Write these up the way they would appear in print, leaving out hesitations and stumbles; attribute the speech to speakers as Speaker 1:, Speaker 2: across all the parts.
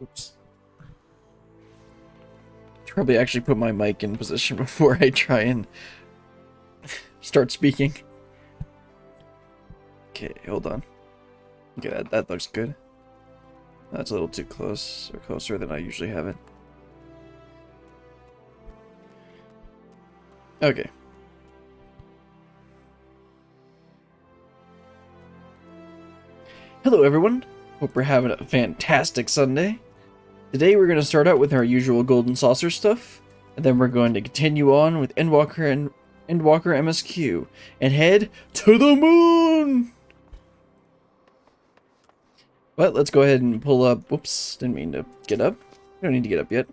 Speaker 1: Oops. Should probably actually put my mic in position before I try and start speaking. Okay, hold on. Okay, that looks good. That's a little too close, or closer than I usually have it. Okay. Hello everyone, hope we're having a fantastic Sunday. Today we're going to start out with our usual golden saucer stuff, and then we're going to continue on with Endwalker and Endwalker MSQ, and head to the moon! But let's go ahead and pull up, whoops, didn't mean to get up. We don't need to get up yet.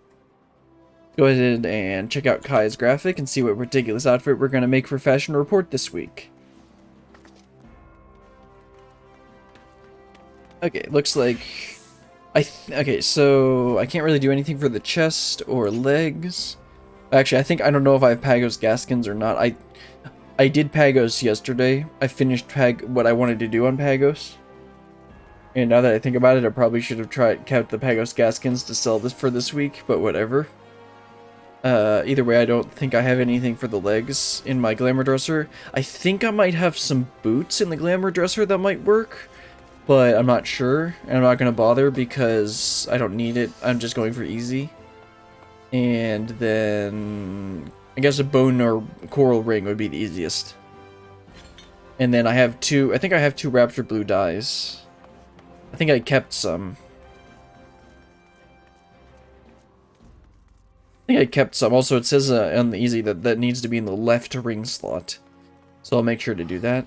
Speaker 1: Go ahead and check out Kai's graphic and see what ridiculous outfit we're going to make for Fashion Report this week. Okay, looks like... okay, so I can't really do anything for the chest or legs. Actually, I don't know if I have Pagos Gaskins or not. I did Pagos yesterday. I finished what I wanted to do on Pagos. And now that I think about it, I probably should have kept the Pagos Gaskins to sell this for this week, but whatever. Either way, I don't think I have anything for the legs in my Glamour Dresser. I think I might have some boots in the Glamour Dresser that might work. But I'm not sure, and I'm not going to bother because I don't need it. I'm just going for easy. And then I guess a bone or coral ring would be the easiest. And then I think I have two Raptor Blue dyes. I think I kept some. Also, it says on the easy that needs to be in the left ring slot. So I'll make sure to do that.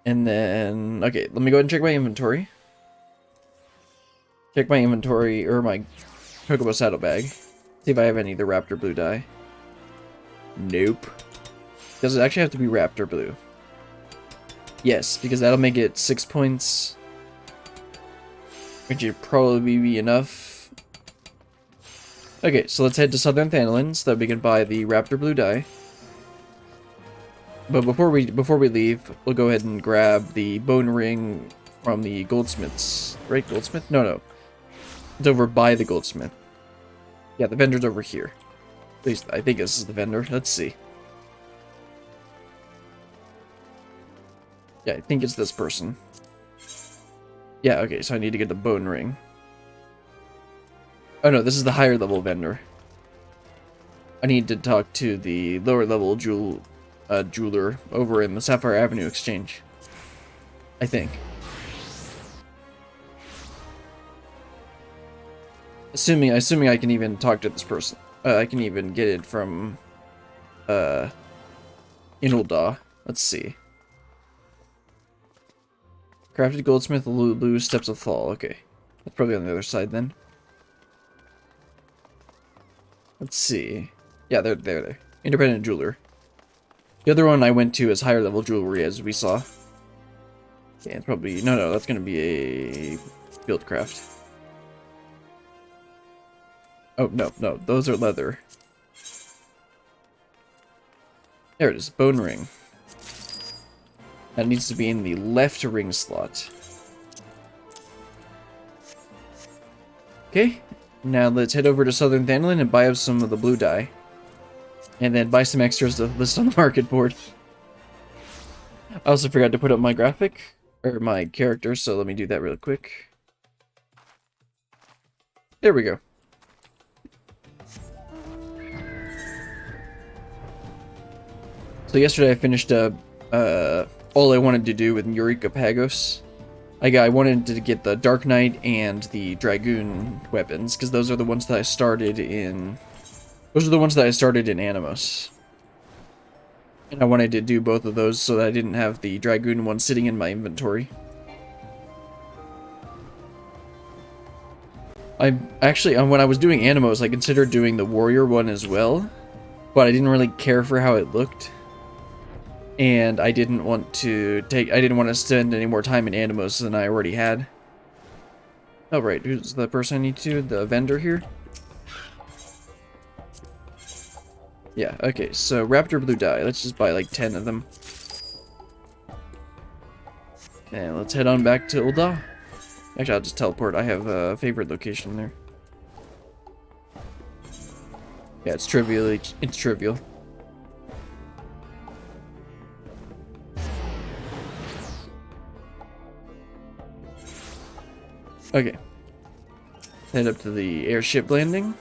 Speaker 1: And then, okay, let me go ahead and check my inventory. Check my inventory, or my Chocobo saddlebag. See if I have any of the Raptor Blue dye. Nope. Does it actually have to be Raptor Blue? Yes, because that'll make it 6 points. Which would probably be enough. Okay, so let's head to Southern Thanolin so that we can buy the Raptor Blue dye. But before we leave, we'll go ahead and grab the bone ring from the goldsmiths. Right, goldsmith? No. It's over by the goldsmith. Yeah, the vendor's over here. At least I think this is the vendor. Let's see. Yeah, I think it's this person. Yeah, okay, so I need to get the bone ring. Oh no, this is the higher level vendor. I need to talk to the lower level jeweler over in the Sapphire Avenue Exchange. I think. Assuming I can even talk to this person. I can even get it from Inulda. Let's see. Crafted goldsmith, Lulu, Steps of Fall. Okay. That's probably on the other side then. Let's see. Yeah, they're there. Independent jeweler. The other one I went to is higher level jewelry, as we saw. Okay, it's probably... No, that's going to be a Fieldcraft. Oh, no, those are leather. There it is, bone ring. That needs to be in the left ring slot. Okay, now let's head over to Southern Thanolin and buy up some of the blue dye. And then buy some extras to list on the market board. I also forgot to put up my graphic, or my character, so let me do that real quick. There we go. So yesterday I finished all I wanted to do with Eureka Pagos. I wanted to get the Dark Knight and the Dragoon weapons, because those are the ones that I started in... Those are the ones that I started in Animus. And I wanted to do both of those so that I didn't have the Dragoon one sitting in my inventory. When I was doing Animus, I considered doing the Warrior one as well. But I didn't really care for how it looked. And I didn't want to spend any more time in Animus than I already had. Oh right, who's the person I need to? The vendor here? Yeah, okay, so Raptor Blue dye. Let's just buy like 10 of them. And let's head on back to Ul'dah. Actually, I'll just teleport. I have a favorite location there. Yeah, it's trivial. It's trivial. Okay. Head up to the airship landing.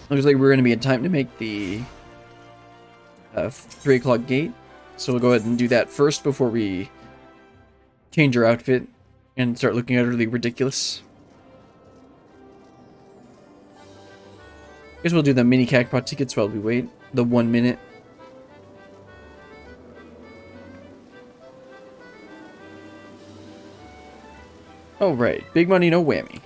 Speaker 1: Looks like we're going to be in time to make the 3 o'clock gate. So we'll go ahead and do that first before we change our outfit and start looking utterly ridiculous. Guess we'll do the mini cacpot tickets while we wait. The 1 minute. Oh right, big money, no whammy.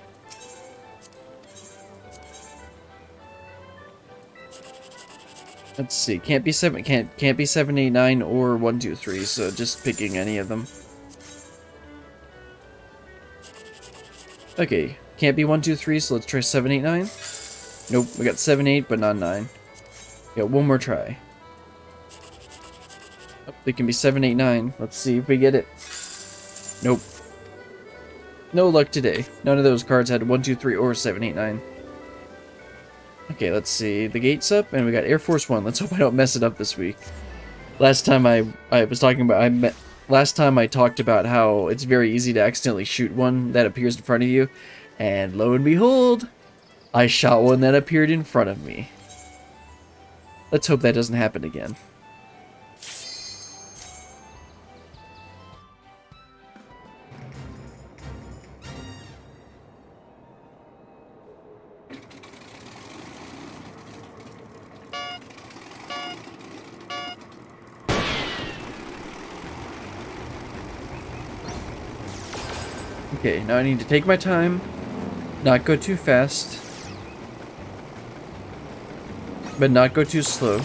Speaker 1: Let's see, can't be 789 or 123, so just picking any of them. Okay, can't be 123, so let's try 789. Nope, we got 78, but not 9. Got one more try. Oh, it can be 789. Let's see if we get it. Nope. No luck today. None of those cards had 123 or 789. Okay, let's see. The gate's up, and we got Air Force One. Let's hope I don't mess it up this week. Last time I was talking about last time I talked about how it's very easy to accidentally shoot one that appears in front of you, and lo and behold, I shot one that appeared in front of me. Let's hope that doesn't happen again. Okay, now I need to take my time, not go too fast, but not go too slow.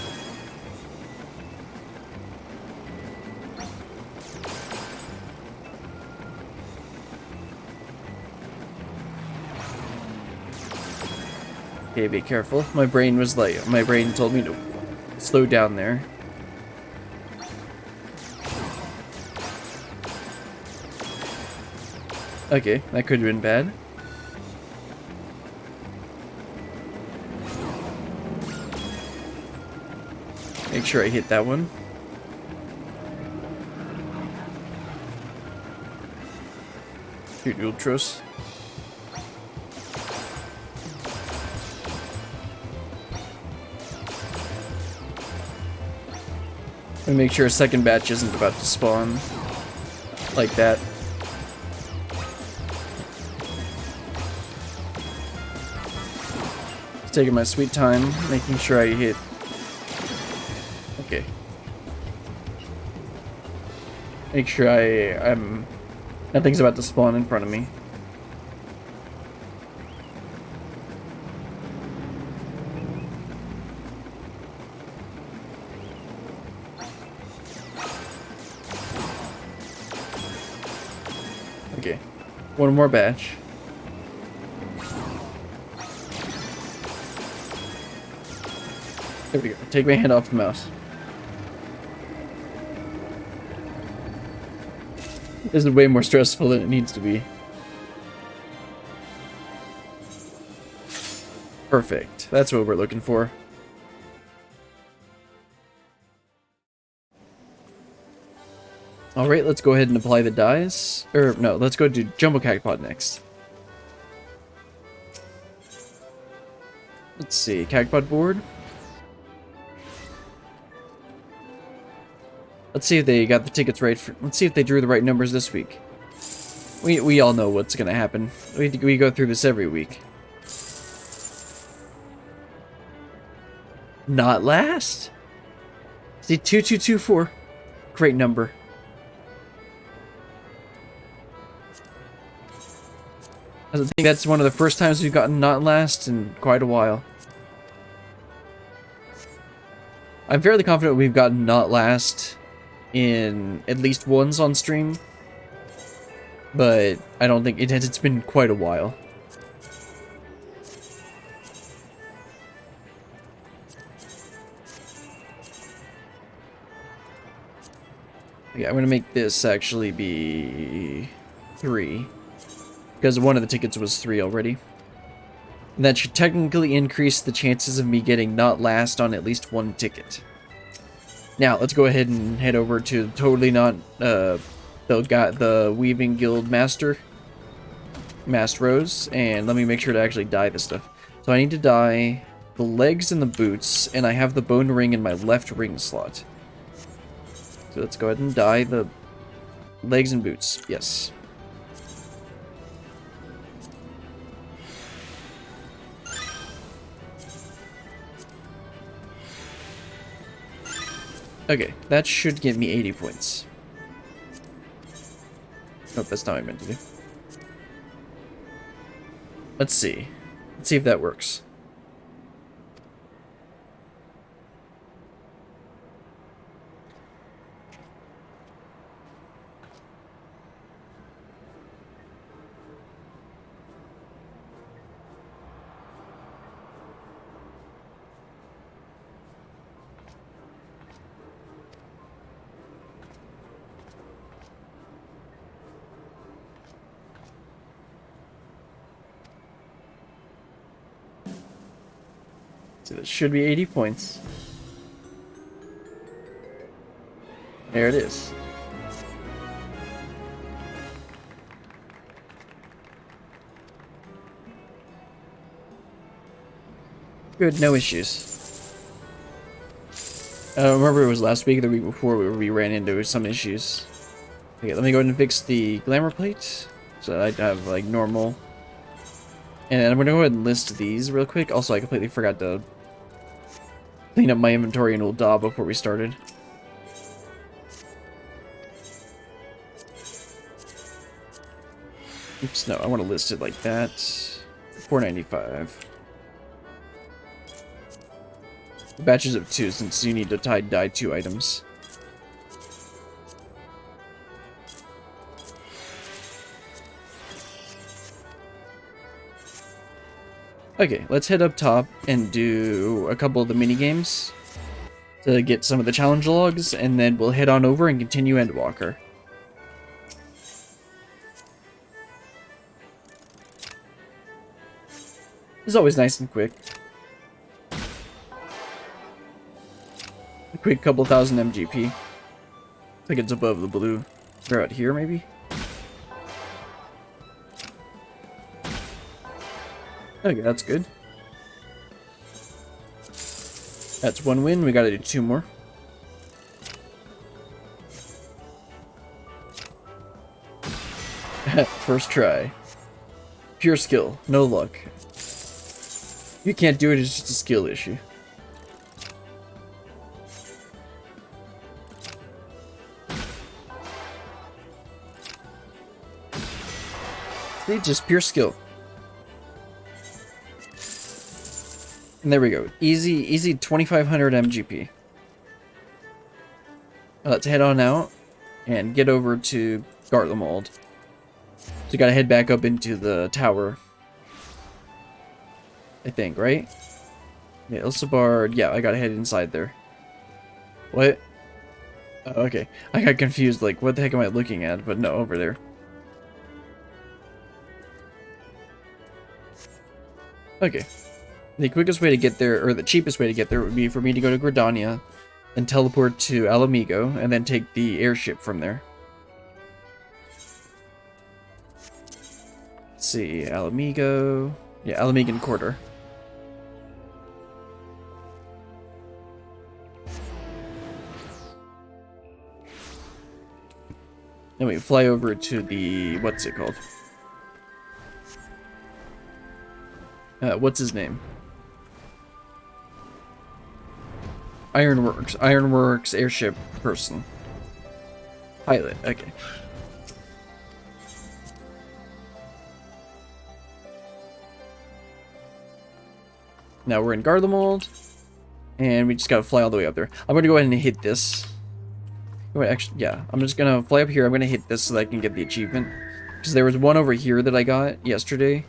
Speaker 1: Okay, be careful. My brain told me to slow down there. Okay, that could have been bad. Make sure I hit that one. Shoot Ultros. And make sure a second batch isn't about to spawn like that. Just taking my sweet time, making sure I hit. Okay. Make sure I'm nothing's about to spawn in front of me. Okay, one more batch. There we go. Take my hand off the mouse. This is way more stressful than it needs to be. Perfect. That's what we're looking for. Alright, let's go ahead and apply the dyes. Or, no, let's go do Jumbo Cactpot next. Let's see, Cactpot board. Let's see if they got the tickets right. Let's see if they drew the right numbers this week. We all know what's gonna happen. We go through this every week. Not last? See, 2224. Great number. I think that's one of the first times we've gotten not last in quite a while. I'm fairly confident we've gotten not last in at least once on stream, but I don't think it's been quite a while. Yeah, I'm gonna make this actually be 3. Because one of the tickets was 3 already. And that should technically increase the chances of me getting not last on at least one ticket. Now, let's go ahead and head over to totally not the Weaving Guild Master Rose, and let me make sure to actually dye this stuff. So I need to dye the legs and the boots, and I have the bone ring in my left ring slot. So let's go ahead and dye the legs and boots. Yes. Okay, that should give me 80 points. Nope, that's not what I meant to do. Let's see. Let's see if that works. So that should be 80 points. There it is. Good, no issues. I don't remember, it was last week or the week before we ran into some issues. Okay, let me go ahead and fix the glamour plate so that I have like normal. And I'm gonna go ahead and list these real quick. Also, I completely forgot to clean up my inventory in Old Daw before we started. Oops, no, I want to list it like that. $4.95. Batches of 2, since you need to dye 2 items. Okay, let's head up top and do a couple of the mini games to get some of the challenge logs, and then we'll head on over and continue Endwalker. It's always nice and quick. A quick couple thousand MGP. I think it's above the blue. They're out here, maybe? Okay, that's good. That's 1 win. We gotta do 2 more. First try. Pure skill. No luck. You can't do it, it's just a skill issue. See, just pure skill. And there we go. Easy 2500 MGP. Let's head on out and get over to Garlemald. So you gotta head back up into the tower. I think, right? Yeah, Ilsabard. Yeah, I gotta head inside there. What? Oh, okay. I got confused, like, what the heck am I looking at? But no, over there. Okay. The quickest way to get there, or the cheapest way to get there, would be for me to go to Gridania, and teleport to Alamigo, and then take the airship from there. Let's see, Alamigo... Yeah, Alamigan Quarter. Then we fly over to the... what's it called? What's his name? Ironworks airship person. Pilot, okay. Now we're in Garlemald, and we just gotta fly all the way up there. I'm gonna go ahead and hit this. Wait, actually, yeah, I'm just gonna fly up here. I'm gonna hit this so that I can get the achievement. Because there was one over here that I got yesterday.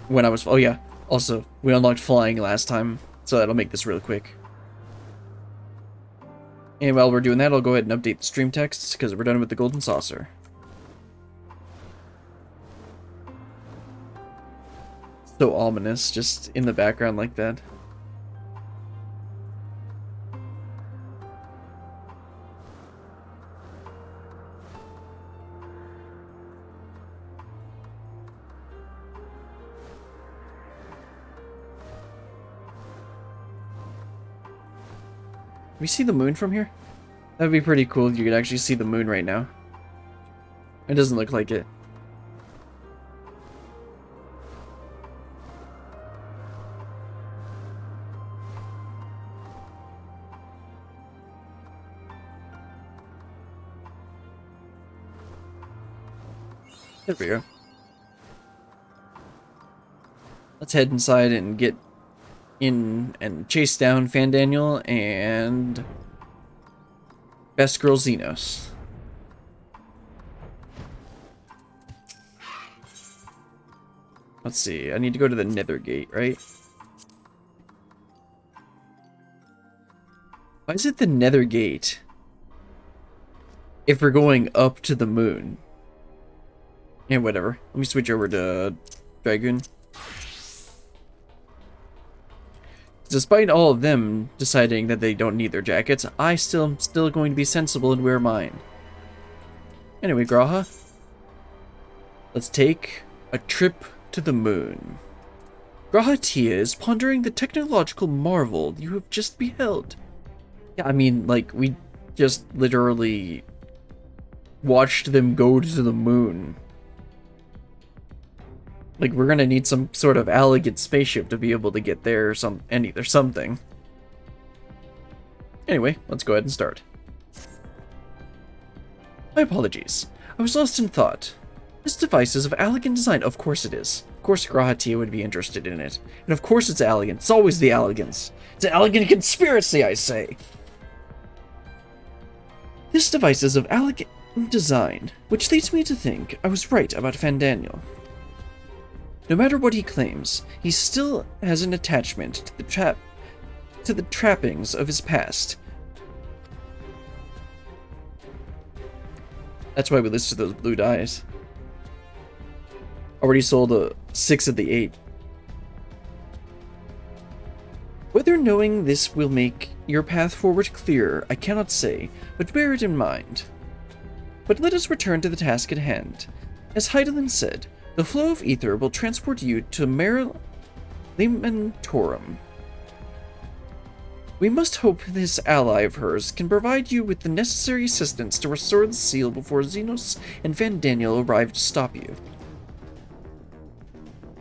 Speaker 1: When I was... oh yeah, also, we unlocked flying last time, so that'll make this real quick. And while we're doing that, I'll go ahead and update the stream texts, because we're done with the golden saucer. So ominous, just in the background like that. Can we see the moon from here? That'd be pretty cool if you could actually see the moon right now. It doesn't look like it. There we go. Let's head inside and get in and chase down Fandaniel and Best Girl Xenos. Let's see, I need to go to the Nether Gate, right? Why is it the Nether Gate if we're going up to the moon? Yeah, whatever. Let me switch over to Dragoon. Despite all of them deciding that they don't need their jackets, I am still going to be sensible and wear mine. Anyway, Graha, let's take a trip to the moon. Graha Tia is pondering the technological marvel you have just beheld. Yeah, I mean, like, we just literally watched them go to the moon. Like, we're gonna need some sort of elegant spaceship to be able to get there or something. Anyway, let's go ahead and start. My apologies. I was lost in thought. This device is of elegant design. Of course it is. Of course Grahatia would be interested in it. And of course it's elegant. It's always the elegance. It's an elegant conspiracy, I say. This device is of elegant design, which leads me to think I was right about Fandaniel. No matter what he claims, he still has an attachment to the trappings of his past. That's why we listed those blue dyes. Already sold 6 of the 8. Whether knowing this will make your path forward clearer, I cannot say, but bear it in mind. But let us return to the task at hand. As Heidelin said, the flow of ether will transport you to Limentorum. We must hope this ally of hers can provide you with the necessary assistance to restore the seal before Xenos and Fandaniel arrive to stop you.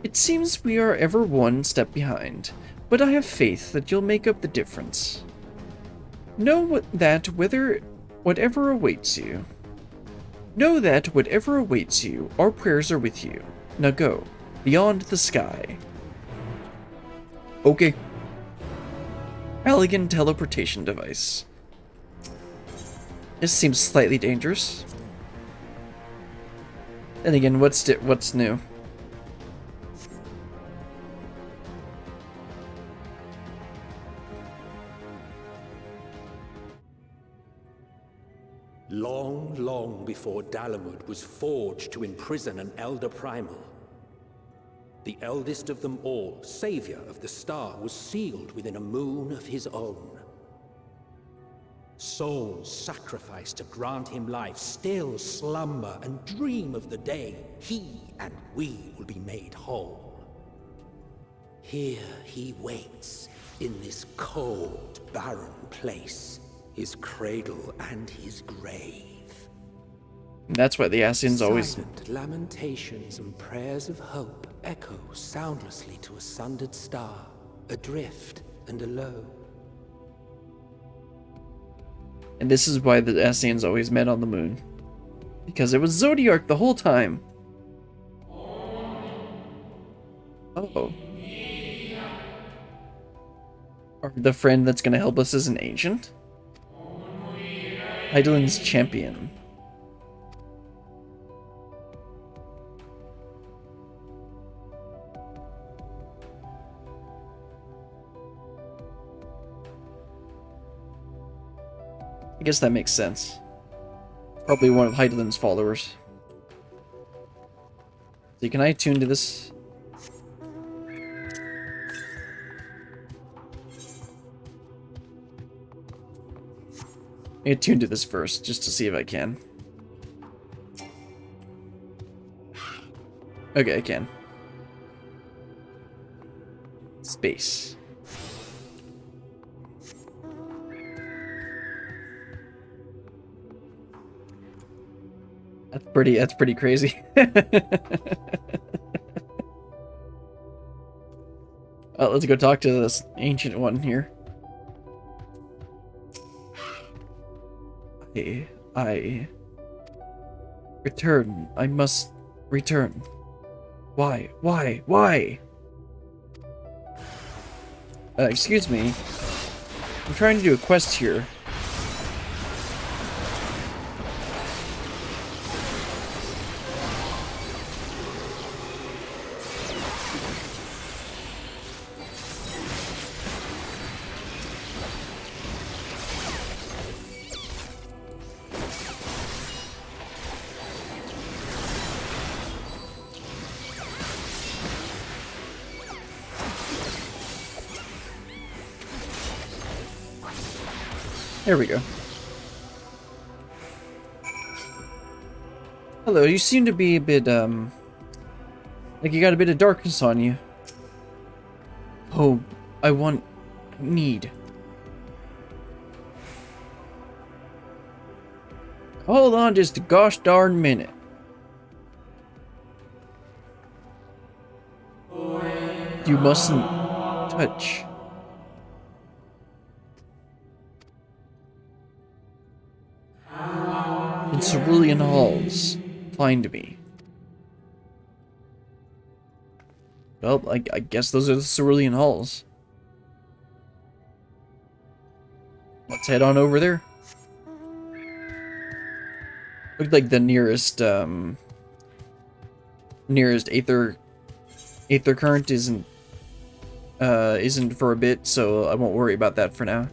Speaker 1: It seems we are ever one step behind, but I have faith that you'll make up the difference. Know that whatever awaits you, our prayers are with you. Now go, beyond the sky. Okay. Elegant teleportation device. This seems slightly dangerous. Then again, what's new?
Speaker 2: Long, long before Dalamud was forged to imprison an Elder Primal, the eldest of them all, savior of the star, was sealed within a moon of his own. Souls sacrificed to grant him life still slumber and dream of the day he and we will be made whole. Here he waits, in this cold, barren place, his cradle and his grave.
Speaker 1: And that's why the Ascians always...
Speaker 2: Silent lamentations and prayers of hope echo soundlessly to a sundered star, adrift and alone.
Speaker 1: And this is why the Ascians always met on the moon. Because it was Zodiark the whole time. Oh. Or the friend that's gonna help us is an ancient? Heidelin's champion. I guess that makes sense. Probably one of Heidelin's followers. So can I attune to this? I attune to this first, just to see if I can. Okay, I can. Space. That's pretty crazy. Let's go talk to this ancient one here. I return. I must return. Why? Why? Excuse me. I'm trying to do a quest here. There we go. Hello, you seem to be a bit, like you got a bit of darkness on you. Oh, need. Hold on just a gosh darn minute. You mustn't touch. In cerulean halls, find me. Well, I guess those are the cerulean halls. Let's head on over there. Looked like the nearest aether current isn't for a bit, so I won't worry about that for now.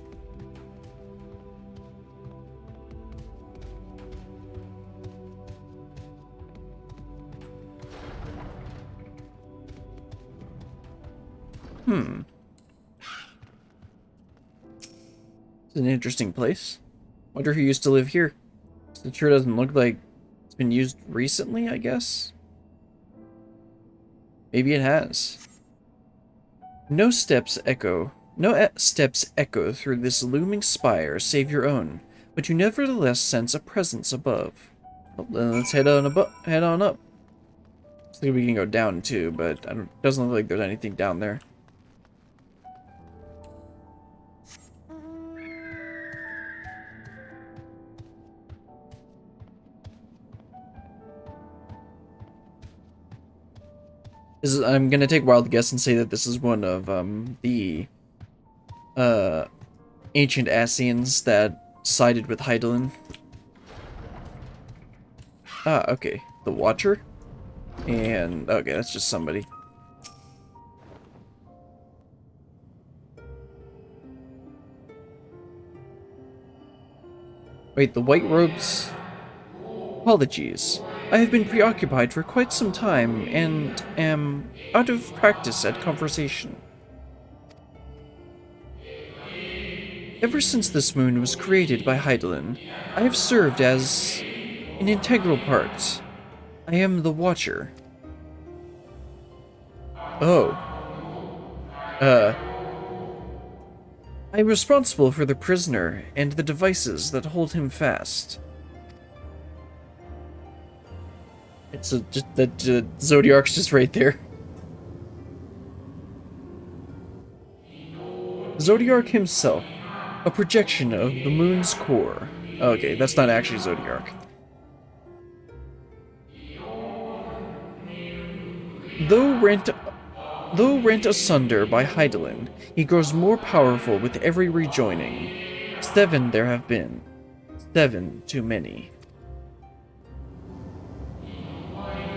Speaker 1: It's an interesting place. Wonder who used to live here. It sure doesn't look like it's been used recently, I guess. Maybe it has. No steps echo through this looming spire save your own, but you nevertheless sense a presence above. Well, then let's head on up. I think we can go down too, but doesn't look like there's anything down there. I'm gonna take a wild guess and say that this is one of the ancient Ascians that sided with Hydaelyn. Ah, okay. The Watcher? And okay, that's just somebody. Wait, the white robes? Apologies. I have been preoccupied for quite some time and am out of practice at conversation. Ever since this moon was created by Hydaelyn, I have served as an integral part. I am the Watcher. Oh. I'm responsible for the prisoner and the devices that hold him fast. It's just that Zodiark's just right there. Zodiark himself, a projection of the moon's core. Okay, that's not actually Zodiark. Though rent asunder by Hydaelyn, he grows more powerful with every rejoining. 7 there have been. 7 too many.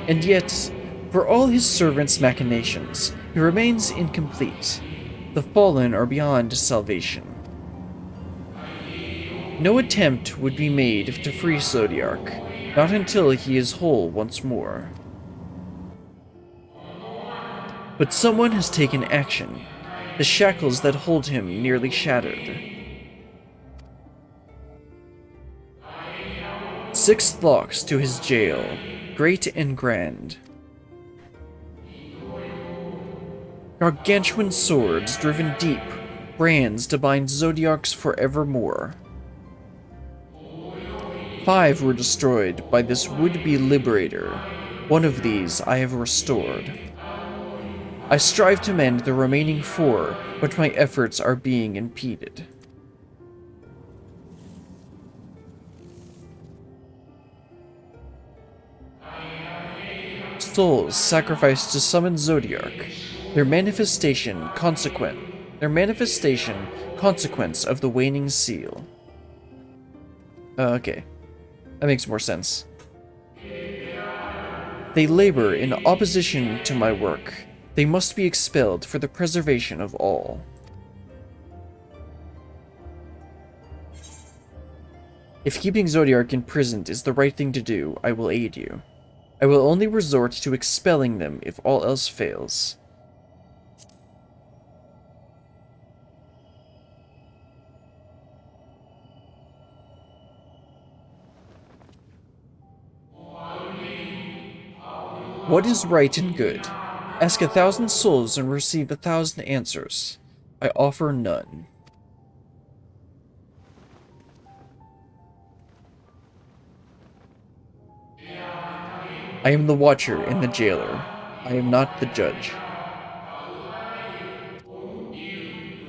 Speaker 1: And yet, for all his servants' machinations, he remains incomplete. The fallen are beyond salvation. No attempt would be made to free Zodiark, not until he is whole once more. But someone has taken action. The shackles that hold him nearly shattered. 6 locks to his jail, great and grand. Gargantuan swords driven deep, brands to bind zodiacs forevermore. 5 were destroyed by this would-be liberator. One of these I have restored. I strive to mend the remaining 4, but my efforts are being impeded. Souls sacrificed to summon Zodiac. Their manifestation consequence of the waning seal. Okay. That makes more sense. They labor in opposition to my work. They must be expelled for the preservation of all. If keeping Zodiac imprisoned is the right thing to do, I will aid you. I will only resort to expelling them if all else fails. What is right and good? Ask 1,000 souls and receive 1,000 answers. I offer none. I am the watcher and the jailer. I am not the judge.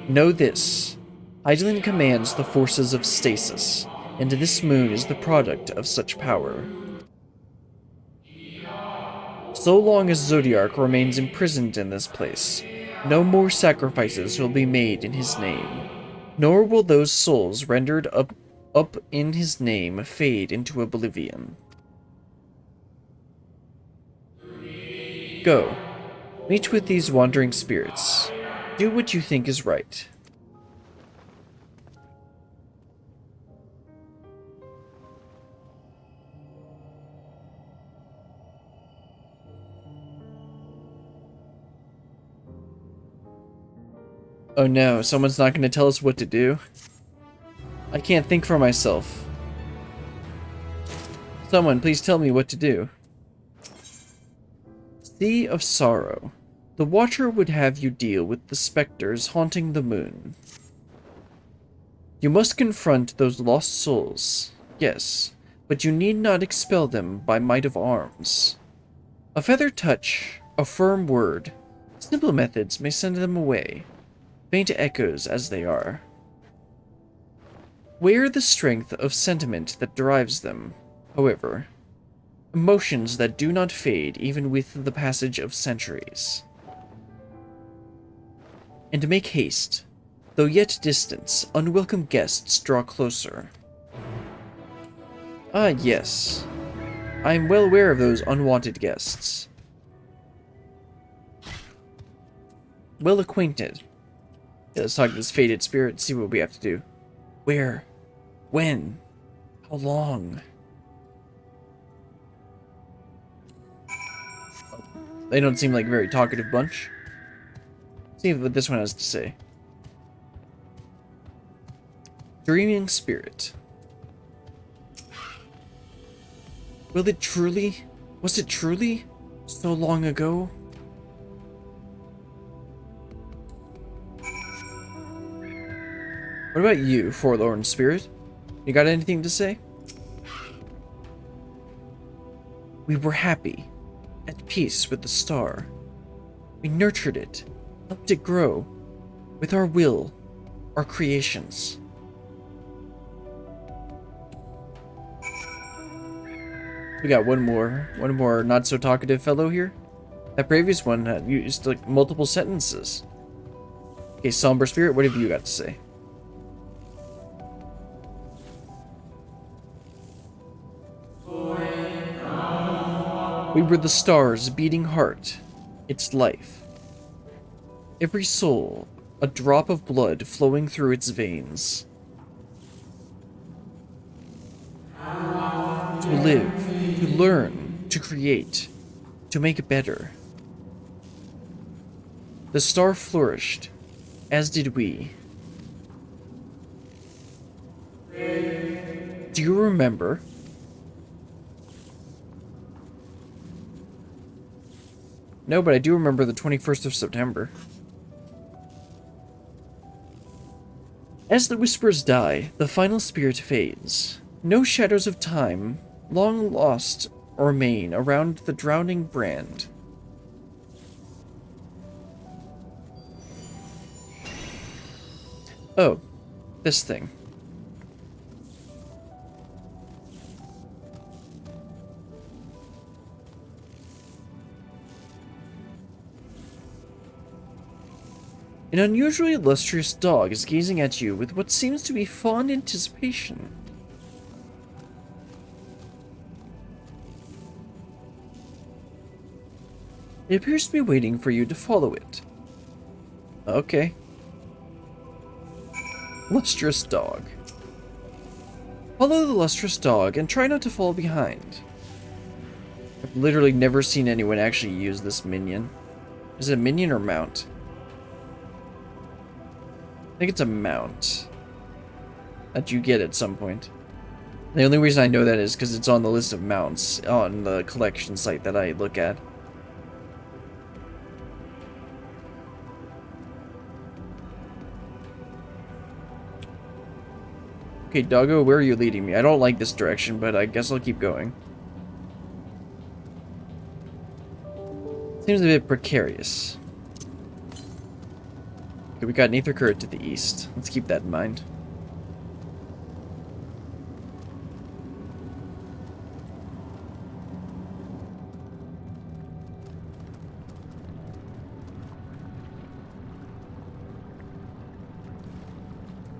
Speaker 1: Know this. Hydaelyn commands the forces of stasis, and this moon is the product of such power. So long as Zodiac remains imprisoned in this place, no more sacrifices will be made in his name, nor will those souls rendered up in his name fade into oblivion. Go. Meet with these wandering spirits. Do what you think is right. Oh no, someone's not going to tell us what to do? I can't think for myself. Someone, please tell me what to do. Sea of Sorrow. The Watcher would have you deal with the specters haunting the moon. You must confront those lost souls, yes, but you need not expel them by might of arms. A feather touch, a firm word, simple methods may send them away, faint echoes as they are. Wear the strength of sentiment that drives them, however, emotions that do not fade even with the passage of centuries. And make haste. Though yet distant, unwelcome guests draw closer. Ah, yes. I am well aware of those unwanted guests. Well acquainted. Yeah, let's talk to this fated spirit and see what we have to do. Where? When? How long? They don't seem like a very talkative bunch. See what this one has to say. Dreaming spirit. Was it truly so long ago? What about you, forlorn spirit? You got anything to say? We were happy, at peace with the star. We nurtured it, helped it grow, with our will, our creations. We got one more not so talkative fellow here. That previous one had used like multiple sentences. Okay, somber spirit, what have you got to say? We were the star's beating heart, its life. Every soul, a drop of blood flowing through its veins. To live, to learn, to create, to make better. The star flourished, as did we. Do you remember? No, but I do remember the 21st of September. As the whispers die, the final spirit fades. No shadows of time, long lost, remain around the drowning brand. Oh, this thing. An unusually lustrous dog is gazing at you with what seems to be fond anticipation. It appears to be waiting for you to follow it. Okay. Lustrous dog. Follow the lustrous dog and try not to fall behind. I've literally never seen anyone actually use this minion. Is it a minion or mount? I think it's a mount that you get at some point. The only reason I know that is because it's on the list of mounts on the collection site that I look at. Okay, doggo, where are you leading me? I don't like this direction, but I guess I'll keep going. Seems a bit precarious. Okay, we got an Aether Current to the east. Let's keep that in mind.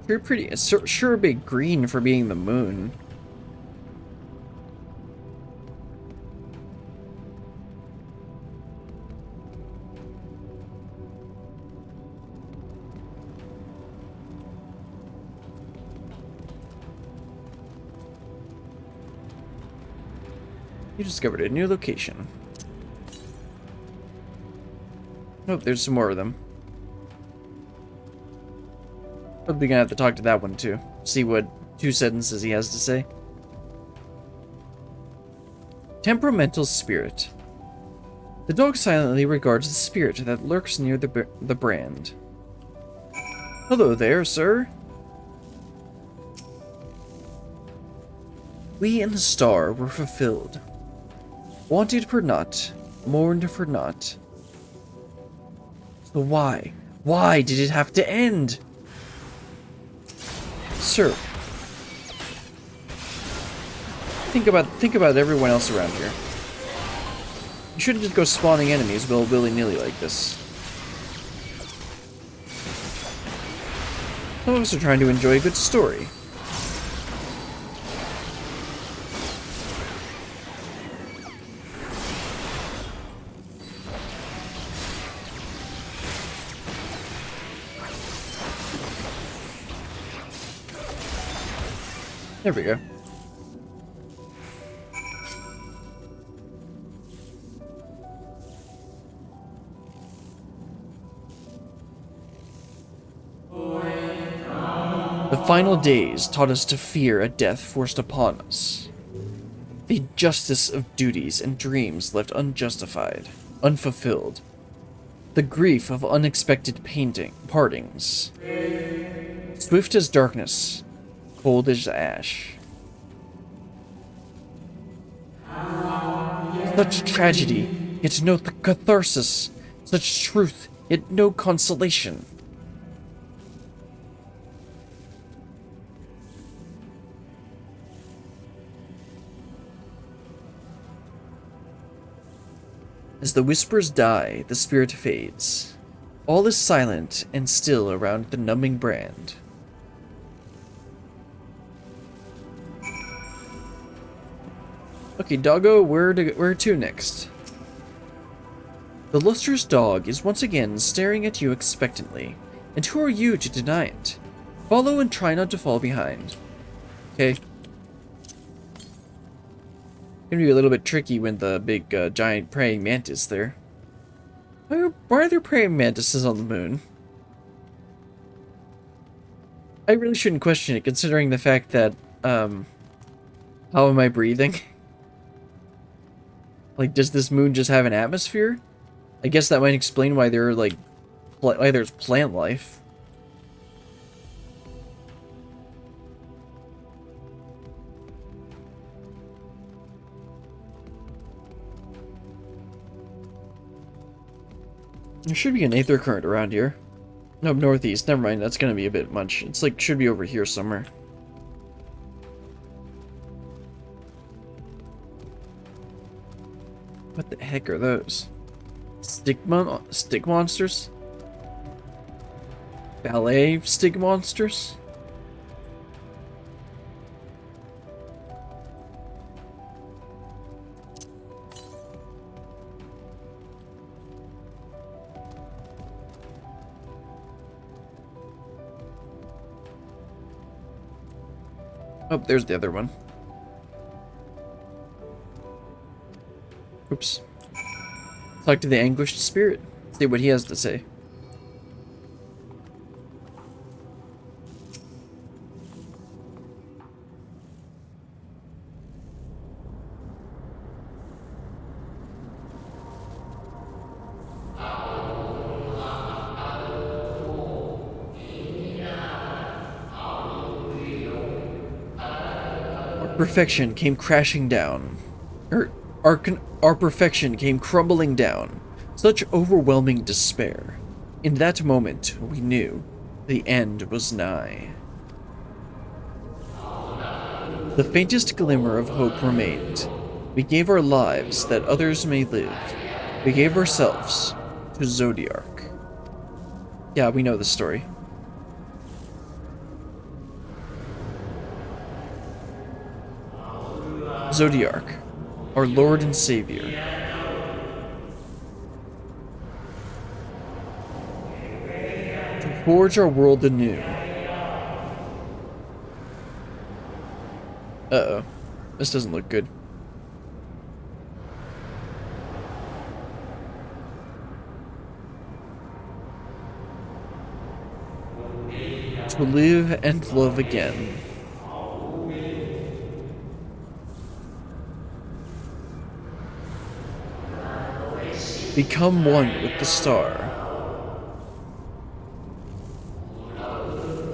Speaker 1: You're pretty, sure a bit green for being the moon. You discovered a new location. Nope, there's some more of them. Probably gonna have to talk to that one too. See what 2 sentences he has to say. Temperamental spirit. The dog silently regards the spirit that lurks near the brand. Hello there, sir. We and the star were fulfilled. Wanted for naught, mourned for naught. So why? Why did it have to end? Sir, think about everyone else around here. You shouldn't just go spawning enemies willy-nilly like this. Some of us are trying to enjoy a good story. There we go. The final days taught us to fear a death forced upon us. The justice of duties and dreams left unjustified, unfulfilled. The grief of unexpected partings. Swift as darkness, cold as ash. Such tragedy, yet no catharsis. Such truth, yet no consolation. As the whispers die, the spirit fades. All is silent and still around the numbing brand. Okay, doggo, where to next? The lustrous dog is once again staring at you expectantly, and who are you to deny it? Follow and try not to fall behind. Okay. Gonna be a little bit tricky when the big giant praying mantis there. Why are there praying mantises on the moon? I really shouldn't question it, considering the fact that, how am I breathing? Like, does this moon just have an atmosphere? I guess that might explain why there are, like, why there's plant life. There should be an aether current around here. No, northeast. Never mind. That's gonna be a bit much. It's like, should be over here somewhere. What the heck are those? Stick monsters? Ballet stick monsters? Oh, there's the other one. Oops. Talk to the anguished spirit. See what he has to say. Perfection came crashing down. Our perfection came crumbling down. Such overwhelming despair. In that moment, we knew the end was nigh. The faintest glimmer of hope remained. We gave our lives that others may live. We gave ourselves to Zodiark. Yeah, we know the story. Zodiark, our Lord and Savior. To forge our world anew. Uh-oh. This doesn't look good. To live and love again. Become one with the star.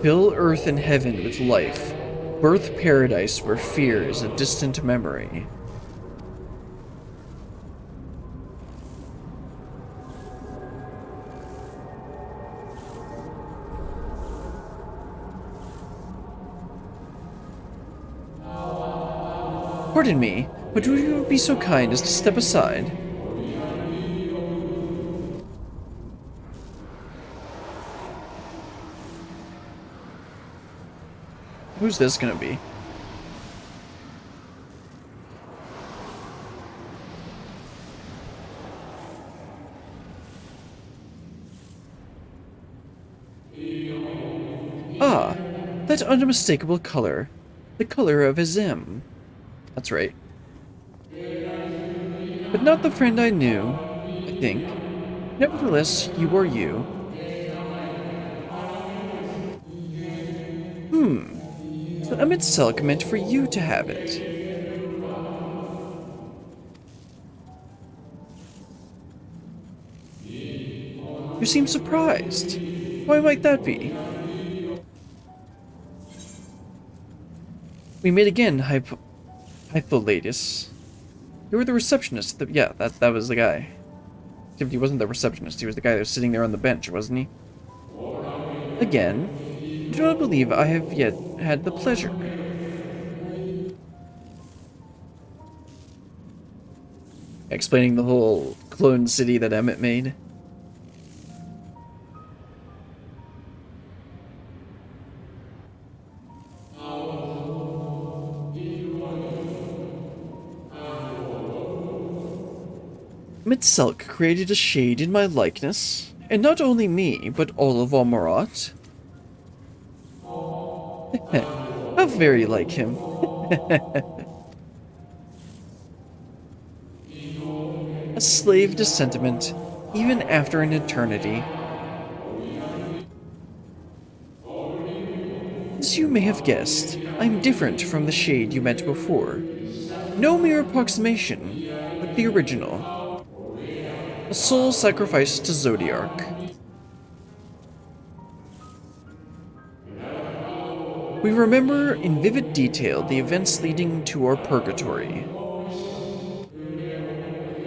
Speaker 1: Fill earth and heaven with life. Birth paradise where fear is a distant memory. Pardon me, but would you be so kind as to step aside? Who's this gonna be? Ah, that unmistakable color. The color of Azim. That's right. But not the friend I knew, I think. Nevertheless, you are you. The Amit Selk meant for you to have it. You seem surprised. Why might that be? We meet again, Hypolatus. You were the receptionist. Yeah, that was the guy. Except he wasn't the receptionist. He was the guy that was sitting there on the bench, wasn't he? Again? I do not believe I have yet had the pleasure. Explaining the whole clone city that Emmett made. Mitselk created a shade in my likeness, and not only me, but all of Almarat. How very like him. A slave to sentiment, even after an eternity. As you may have guessed, I'm different from the shade you met before. No mere approximation, but the original. A soul sacrificed to Zodiark. We remember in vivid detail the events leading to our purgatory.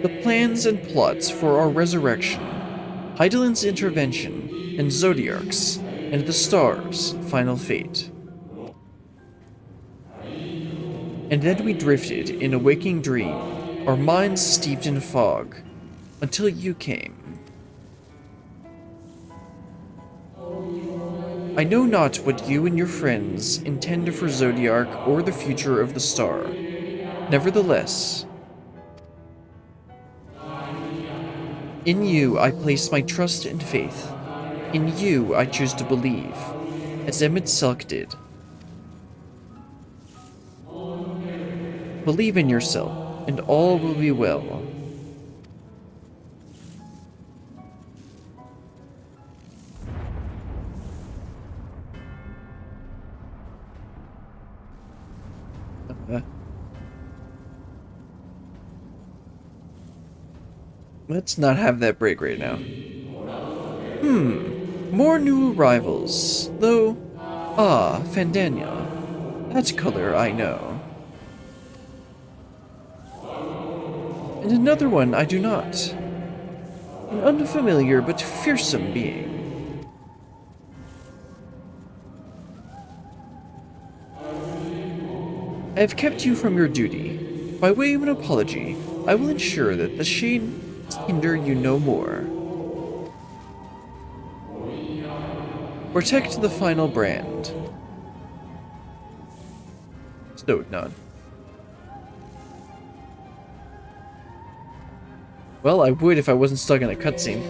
Speaker 1: The plans and plots for our resurrection, Heidelin's intervention, and Zodiark's, and the stars' final fate. And then we drifted in a waking dream, our minds steeped in fog, until you came. I know not what you and your friends intend for Zodiark or the future of the star. Nevertheless, in you I place my trust and faith. In you I choose to believe, as Emmett Selk did. Believe in yourself, and all will be well. Let's not have that break right now. More new arrivals, though. Ah, Fandania. That color I know. And another one I do not. An unfamiliar but fearsome being. I have kept you from your duty. By way of an apology, I will ensure that the shades hinder you no more. Protect the final brand. Stowed nod. Well, I would if I wasn't stuck in a cutscene.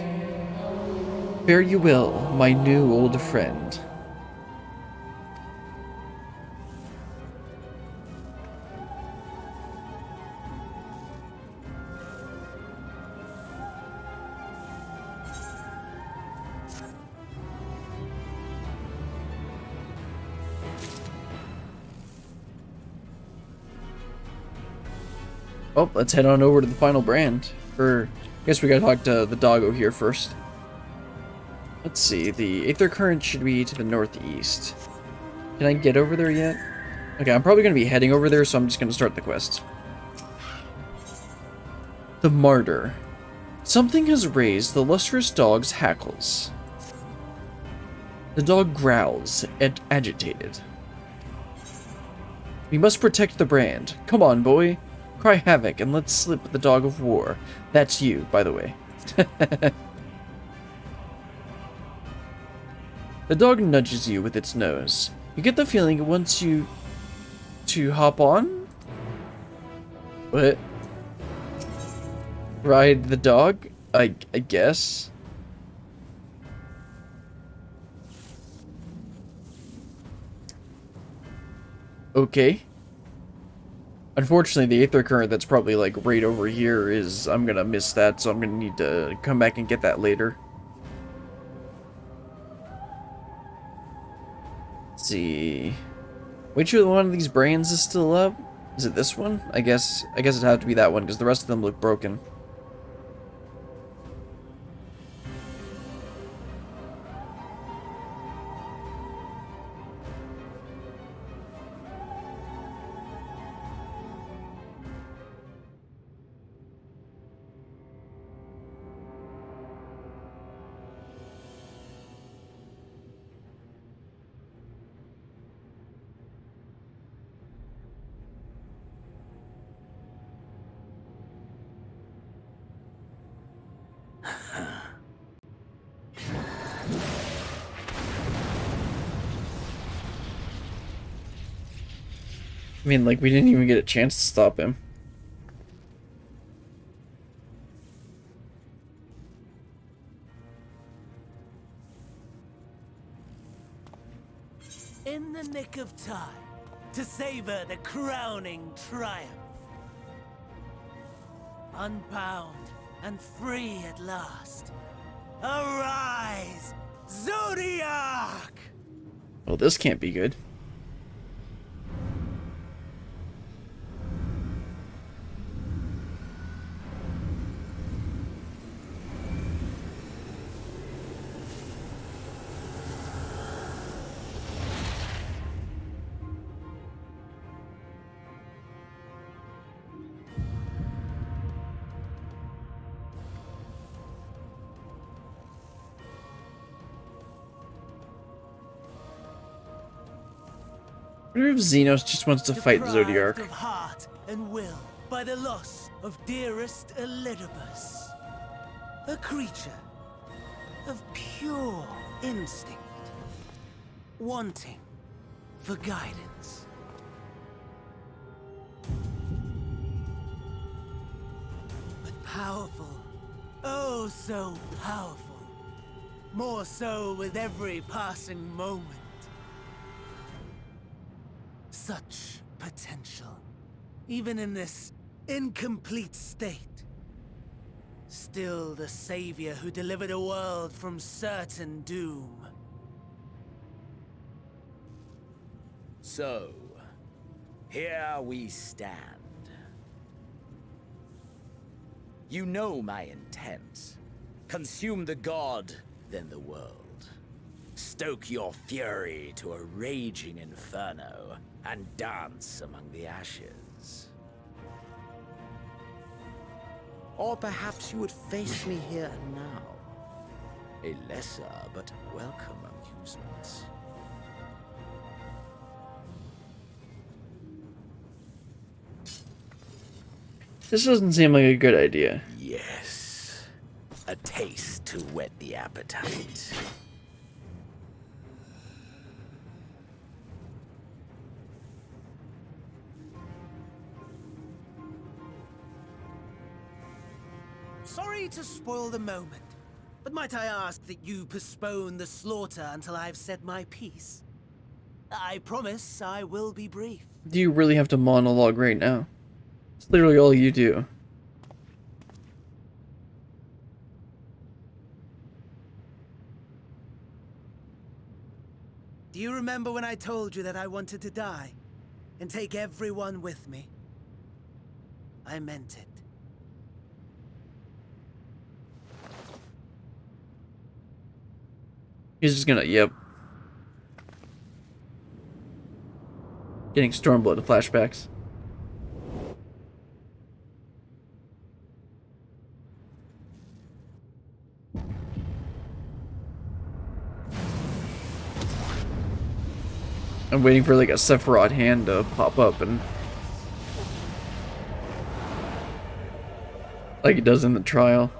Speaker 1: Fare you well, my new old friend. Well, let's head on over to the final brand. I guess we gotta talk to the doggo here first. Let's see, the Aether Current should be to the northeast. Can I get over there yet? Okay, I'm probably gonna be heading over there, so I'm just gonna start the quest. The Martyr. Something has raised the lustrous dog's hackles. The dog growls, agitated. We must protect the brand. Come on, boy. Cry havoc and let's slip the dog of war. That's you, by the way. The dog nudges you with its nose. You get the feeling it wants you to hop on? What? Ride the dog? I guess. Okay. Unfortunately, the Aether Current that's probably like right over here is... I'm gonna miss that, so I'm gonna need to come back and get that later. Let's see... Which one of these brands is still up? Is it this one? I guess it'd have to be that one, because the rest of them look broken. I mean, like, we didn't even get a chance to stop him.
Speaker 3: In the nick of time to savor the crowning triumph. Unbound and free at last. Arise, Zodiark!
Speaker 1: Well, this can't be good. I wonder if Xenos just wants to fight
Speaker 3: Deprived
Speaker 1: Zodiark.
Speaker 3: of heart and will by the loss of dearest Elidibus. A creature of pure instinct, wanting for guidance. But powerful, oh so powerful. More so with every passing moment. Such potential, even in this incomplete state. Still the savior who delivered a world from certain doom.
Speaker 4: So, here we stand. You know my intent. Consume the god, then the world. Stoke your fury to a raging inferno, and dance among the ashes. Or perhaps you would face me here and now. A lesser but welcome amusement.
Speaker 1: This doesn't seem like a good idea.
Speaker 4: Yes. A taste to whet the appetite.
Speaker 3: Sorry to spoil the moment, but might I ask that you postpone the slaughter until I've said my piece? I promise I will be brief.
Speaker 1: Do you really have to monologue right now? It's literally all you do.
Speaker 3: Do you remember when I told you that I wanted to die and take everyone with me? I meant it.
Speaker 1: He's just gonna, yep. Getting Stormblood flashbacks. I'm waiting for like a Sephiroth hand to pop up and like it does in the trial.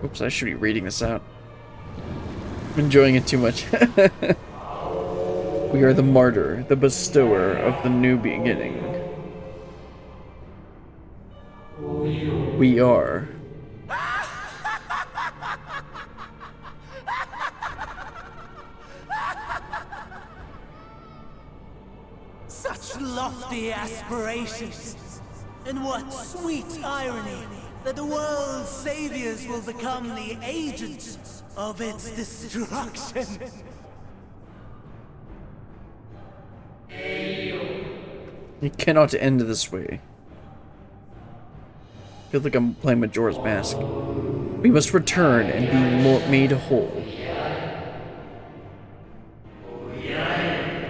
Speaker 1: Oops, I should be reading this out. I'm enjoying it too much. We are the martyr, the bestower of the new beginning. We are.
Speaker 3: Such lofty aspirations. And what sweet irony that the world's saviors will become the agents of its destruction.
Speaker 1: It cannot end this way. I feel like I'm playing Majora's Mask. We must return and be made whole.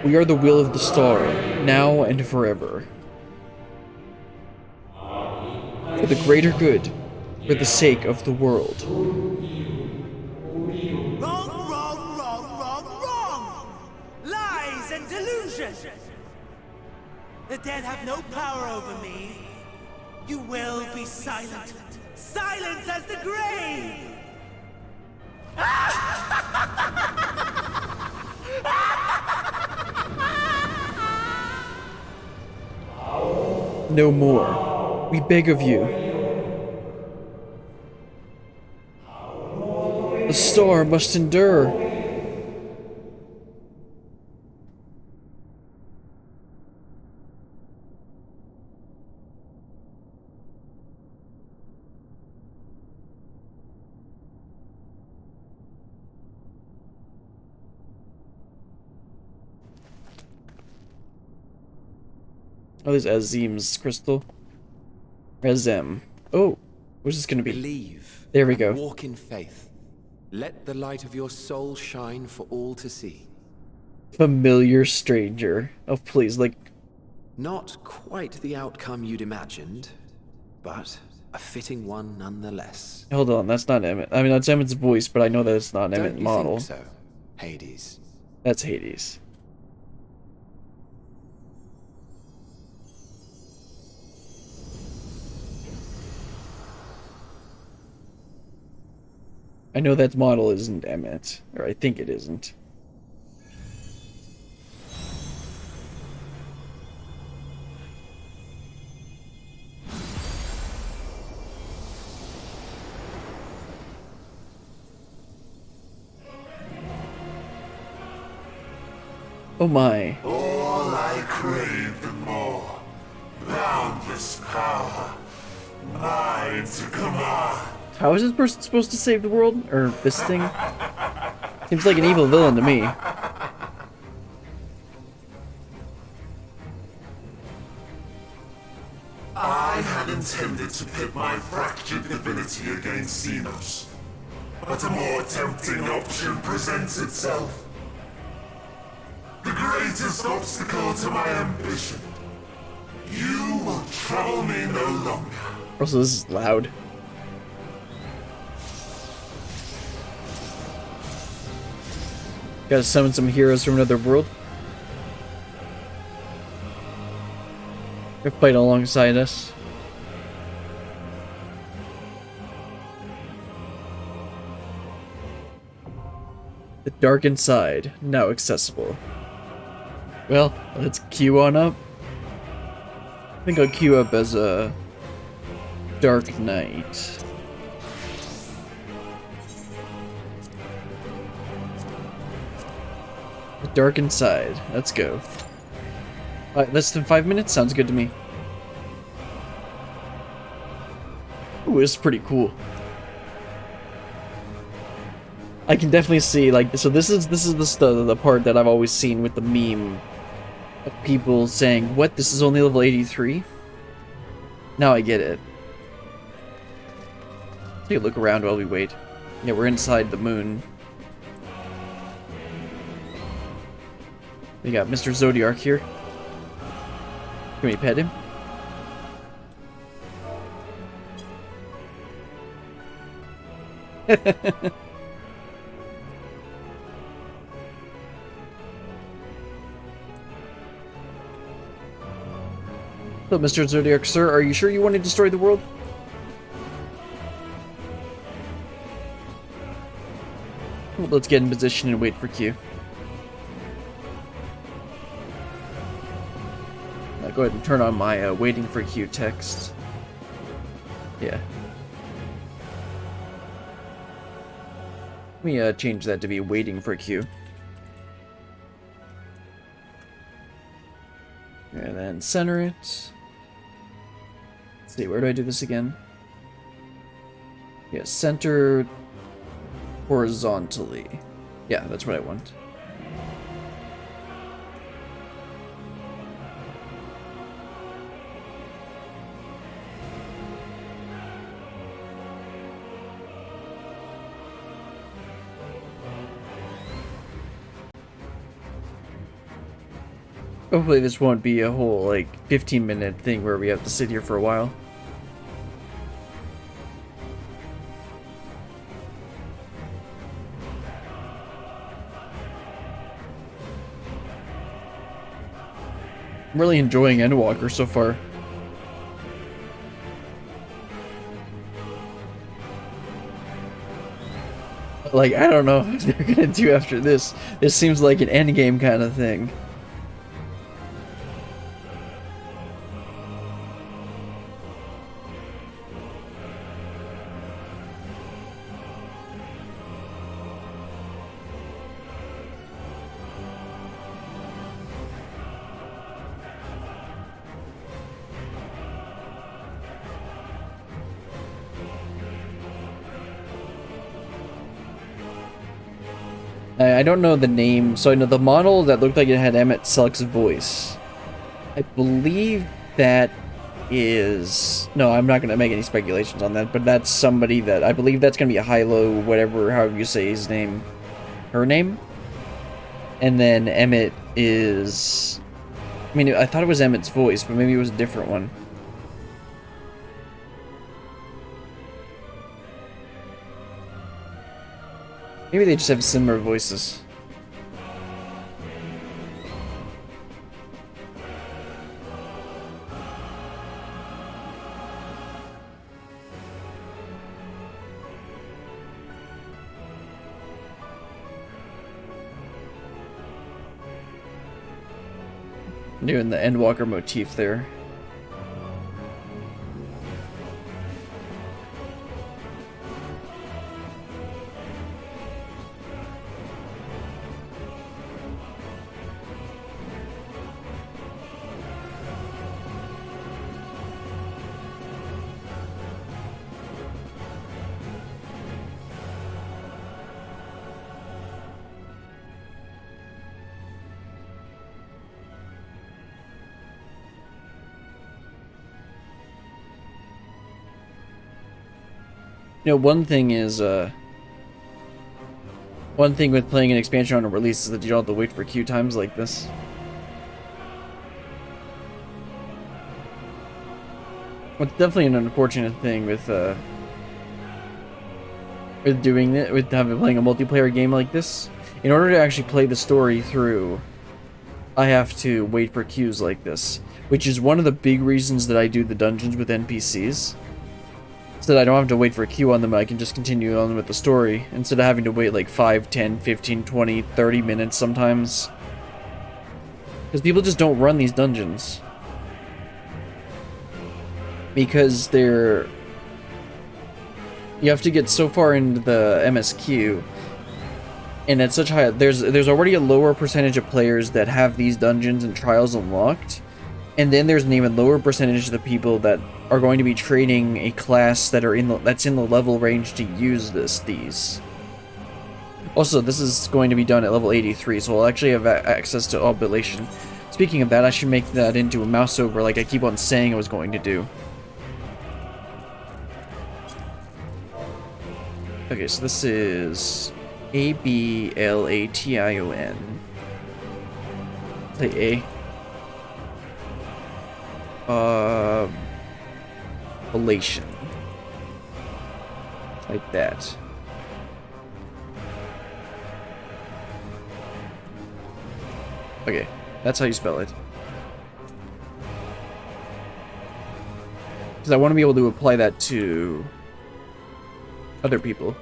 Speaker 1: We are the will of the star, now and forever. For the greater good, for the sake of the world.
Speaker 3: Wrong, wrong, wrong, wrong, wrong! Lies and delusion! The dead have no power over me. You will be silent. Silent as the grave!
Speaker 1: No more. We beg of you. The star must endure. Oh, there's Azim's crystal. Azem. Oh, what's this gonna be?
Speaker 5: Believe.
Speaker 1: There we
Speaker 5: and
Speaker 1: go.
Speaker 5: Walk in faith. Let the light of your soul shine for all to see.
Speaker 1: Familiar stranger. Oh, please, like...
Speaker 5: Not quite the outcome you'd imagined, but a fitting one nonetheless.
Speaker 1: Hold on, that's not Emmett. I mean, that's Emmett's voice, but I know that it's not an
Speaker 5: Don't
Speaker 1: Emmett
Speaker 5: you
Speaker 1: model.
Speaker 5: think so, Hades?
Speaker 1: That's Hades. I know that model isn't Emmett, or I think it isn't. Oh my.
Speaker 6: All I craved and more. Boundless power. Mine to command.
Speaker 1: How is this person supposed to save the world? Or this thing? Seems like an evil villain to me.
Speaker 6: I had intended to pit my fractured divinity against Xenos. But a more tempting option presents itself. The greatest obstacle to my ambition. You will trouble me no longer.
Speaker 1: Also, this is loud. Gotta summon some heroes from another world. They're fighting alongside us. The darkened side, now accessible. Well, let's queue on up. I think I'll queue up as a Dark Knight. The darkened side. Let's go. Less than 5 minutes? Sounds good to me. Ooh, it's pretty cool. I can definitely see, like, so this is the part that I've always seen with the meme of people saying, what, this is only level 83? Now I get it. Take a look around while we wait. Yeah, we're inside the moon. We got Mr. Zodiac here. Can we pet him? So, Mr. Zodiac, sir, are you sure you want to destroy the world? Well, let's get in position and wait for Q. Go ahead and turn on my waiting for Q text. Yeah. Let me change that to be waiting for Q. And then center it. Let's see, where do I do this again? Yeah, center horizontally. Yeah, that's what I want. Hopefully this won't be a whole, like, 15-minute thing where we have to sit here for a while. I'm really enjoying Endwalker so far. Like, I don't know what they're gonna do after this. This seems like an endgame kind of thing. I don't know the name, so I know the model that looked like it had Emmett Selk's voice. I believe that is... No, I'm not going to make any speculations on that, but that's somebody that... I believe that's going to be a high-low, whatever, however you say his name. Her name? And then Emmett is... I mean, I thought it was Emmett's voice, but maybe it was a different one. Maybe they just have similar voices. Doing the Endwalker motif there. You know, one thing is, one thing with playing an expansion on a release is that you don't have to wait for queue times like this. It's definitely an unfortunate thing with doing it, with playing a multiplayer game like this. In order to actually play the story through, I have to wait for queues like this, which is one of the big reasons that I do the dungeons with NPCs. So that I don't have to wait for a queue on them, I can just continue on with the story, instead of having to wait like 5, 10, 15, 20, 30 minutes sometimes. Because people just don't run these dungeons. Because they're... You have to get so far into the MSQ, and at such high... There's already a lower percentage of players that have these dungeons and trials unlocked, and then there's an even lower percentage of the people that are going to be trading a class that are that's in the level range to use these. Also, this is going to be done at level 83, so I'll actually have access to Oblation. Speaking of that, I should make that into a mouse over like I keep on saying I was going to do. Okay, so this is Ablation. Say A. Elation. Like that. Okay, that's how you spell it. Because I want to be able to apply that to other people.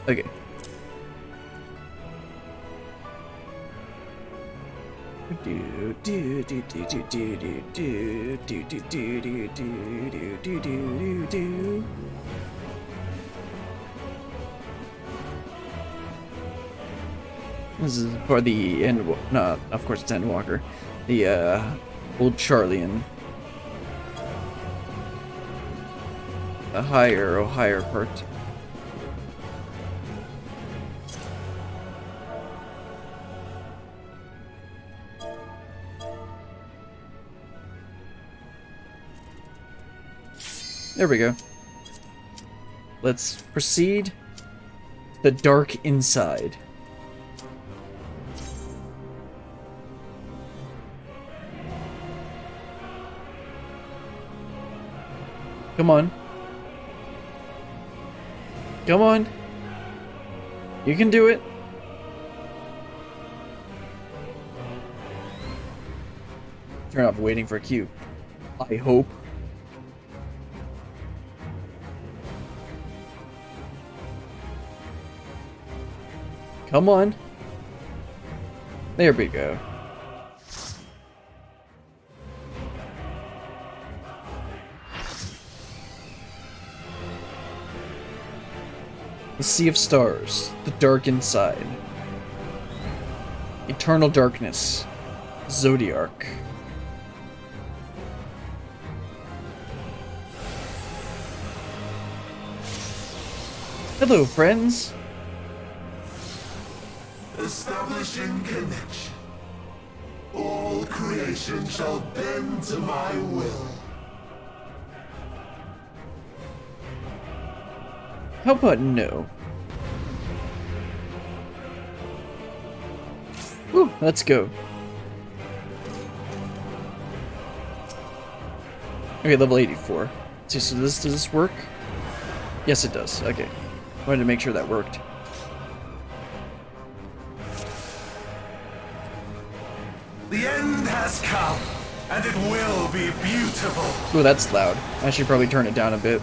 Speaker 1: Okay. This is for the no, of course it's Endwalker. The old Charlian. The higher part. There we go. Let's proceed. The dark inside. Come on. Come on. You can do it. Turn off waiting for a queue. I hope. Come on. There we go. The Sea of Stars, the dark inside. Eternal darkness, Zodiarch. Hello, friends.
Speaker 6: Establishing connection. All creation shall bend to my will.
Speaker 1: How about no? Woo, let's go. Okay, level 84. Let's see, so does this work? Yes, it does. Okay. Wanted to make sure that worked.
Speaker 6: The end has come, and it will be beautiful.
Speaker 1: Ooh, that's loud. I should probably turn it down a bit.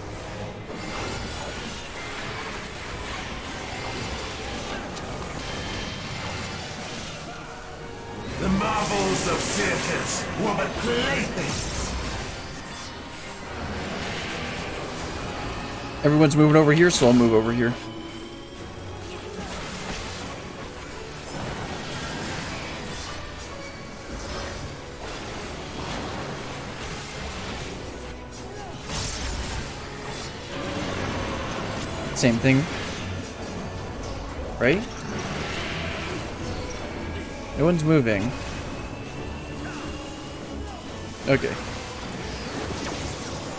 Speaker 6: The marvels of circus were but playthings.
Speaker 1: Everyone's moving over here, so I'll move over here. Same thing. Right? No one's moving. Okay.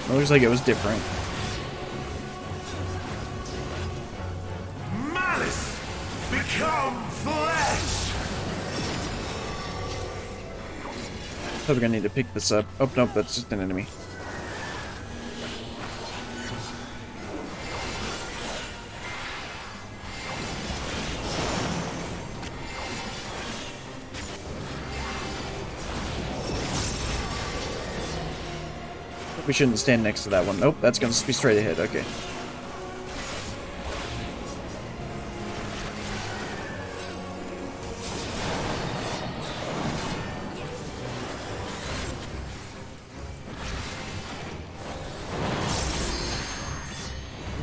Speaker 1: It looks like it was different.
Speaker 6: Malice become flesh.
Speaker 1: Probably gonna need to pick this up. Oh, nope, that's just an enemy. We shouldn't stand next to that one. Nope, that's gonna be straight ahead. Okay.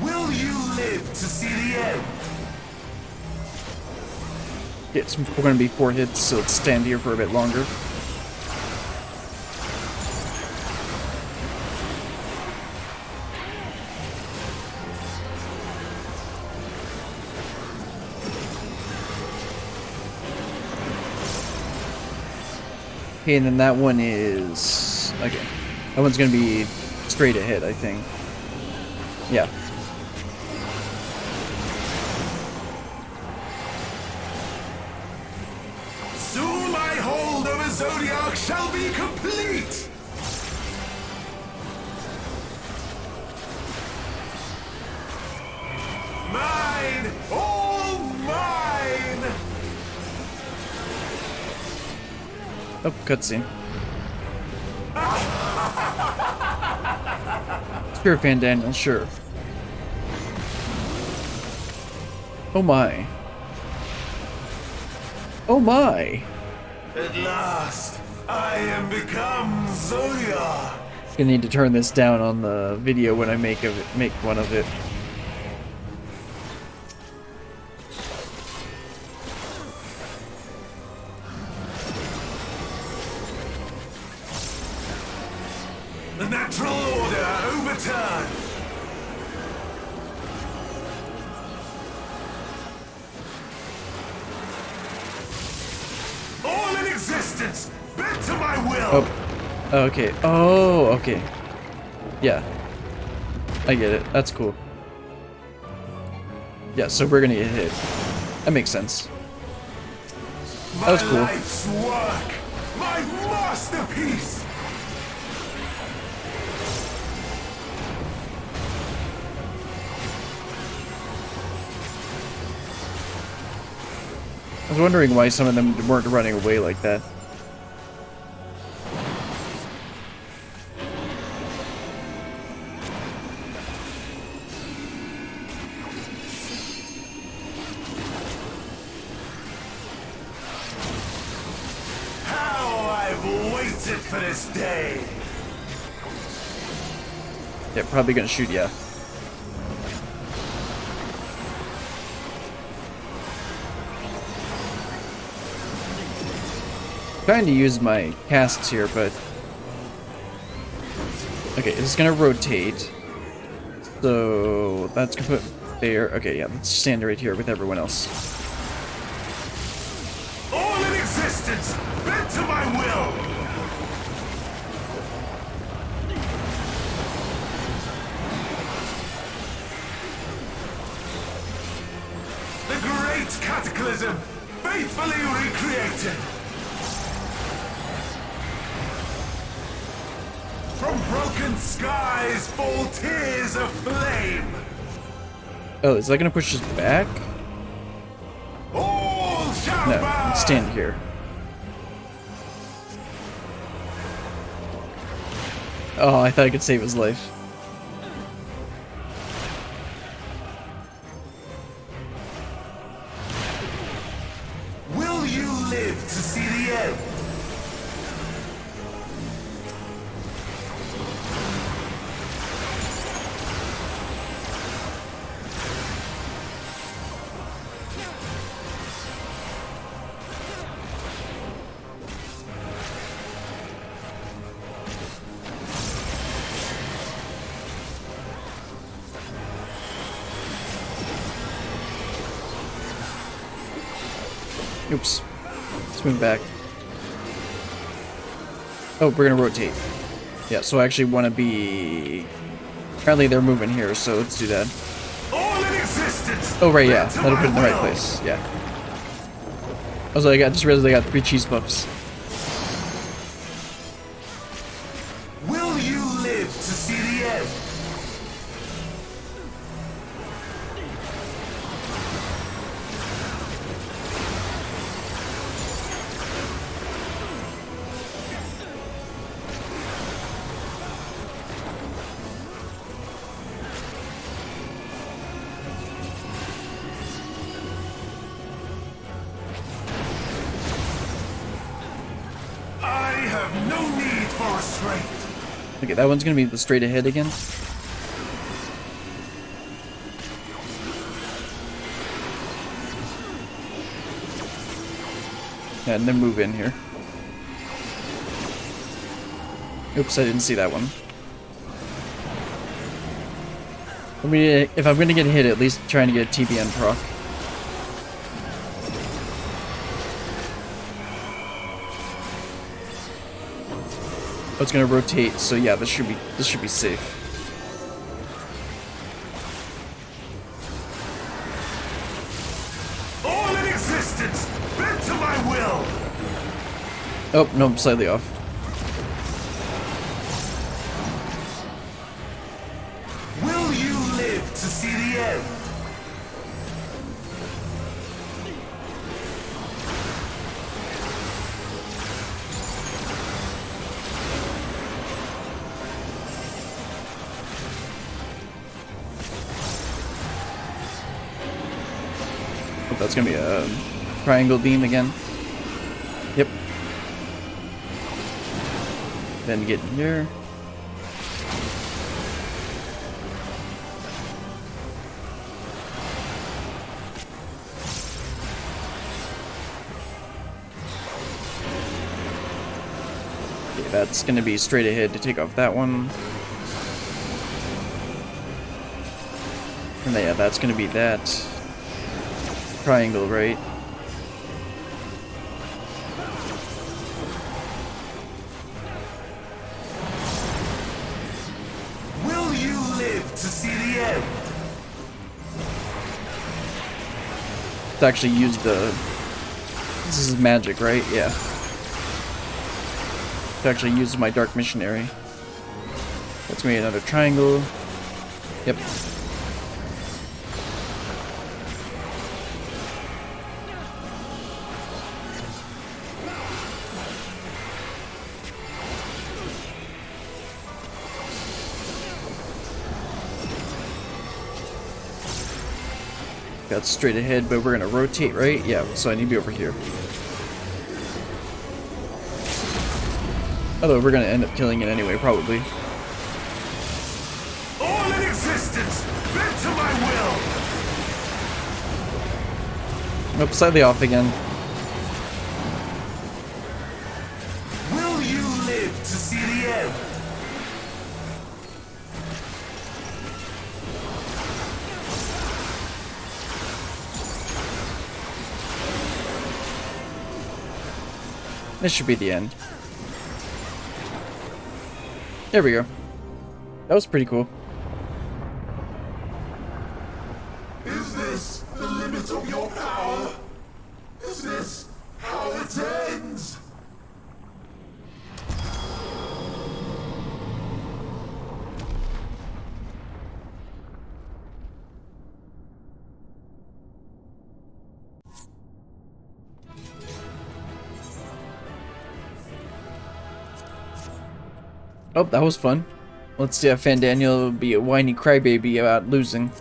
Speaker 6: Will you live to see the end?
Speaker 1: It's gonna be 4 hits, so let's stand here for a bit longer. Okay, and then that one is... Okay. That one's gonna be straight ahead, I think. Yeah.
Speaker 6: Soon my hold over Zodiac shall be complete! Mine! All mine!
Speaker 1: Oh, cutscene. Spirit Fan Daniel, sure. Oh my. Oh my.
Speaker 6: At last, I am become Zodiac!
Speaker 1: Gonna need to turn this down on the video when I make one of it.
Speaker 6: The natural order overturned! All in existence, bent to my will!
Speaker 1: Oh. Okay. Oh, okay. Yeah. I get it. That's cool. Yeah, so we're gonna get hit. That makes sense. That was cool.
Speaker 6: My life's work! My masterpiece!
Speaker 1: I was wondering why some of them weren't running away like that.
Speaker 6: How I've waited for this day!
Speaker 1: Yeah, probably gonna shoot ya. Trying to use my casts here, but okay, it's gonna rotate. So that's gonna put there. Okay, yeah, let's stand right here with everyone else.
Speaker 6: All in existence, bent to my will! The great cataclysm, faithfully recreated! From broken skies fall tears of flame!
Speaker 1: Oh, is that gonna push us back?
Speaker 6: All shall
Speaker 1: No,
Speaker 6: burn!
Speaker 1: let's stand here. Oh, I thought I could save his life.
Speaker 6: Will you live to see the end?
Speaker 1: Oops. Let's move back. Oh, we're gonna rotate. Yeah, so I actually want to be... Apparently they're moving here, so let's do that.
Speaker 6: All in existence!
Speaker 1: Oh, right, yeah.
Speaker 6: bent to
Speaker 1: That'll put it in the
Speaker 6: my
Speaker 1: right
Speaker 6: will.
Speaker 1: place. Yeah. I was like, I just realized I got 3 cheese puffs.
Speaker 6: Will you live to see the end? I have no need for restraint.
Speaker 1: Okay, that one's gonna be the straight ahead again. Yeah, and then move in here. Oops, I didn't see that one. I mean, if I'm gonna get hit, at least trying to get TBN proc. Oh, it's gonna rotate, so yeah, this should be safe.
Speaker 6: All in existence, bent to my will.
Speaker 1: Oh, no, I'm slightly off.
Speaker 6: Will you live to see the end?
Speaker 1: Oh, that's gonna be a triangle beam again. Yep. Then get in here. Okay, that's gonna be straight ahead to take off that one. And then, yeah, that's gonna be that triangle, right?
Speaker 6: Will you live to see the end?
Speaker 1: To actually use the... This is magic, right? Yeah. To actually use my Dark Missionary. That's gonna be another triangle. Yep. That's straight ahead, but we're gonna rotate, right? Yeah, so I need to be over here. Although we're gonna end up killing it anyway, probably.
Speaker 6: All in existence, bent to my will.
Speaker 1: Nope, slightly off again.
Speaker 6: Will you live to see the end?
Speaker 1: This should be the end. There we go. That was pretty cool.
Speaker 6: Is this the limit of your power? Is this how it ends?
Speaker 1: Oh, that was fun. Let's see if Fandaniel will be a whiny crybaby about losing.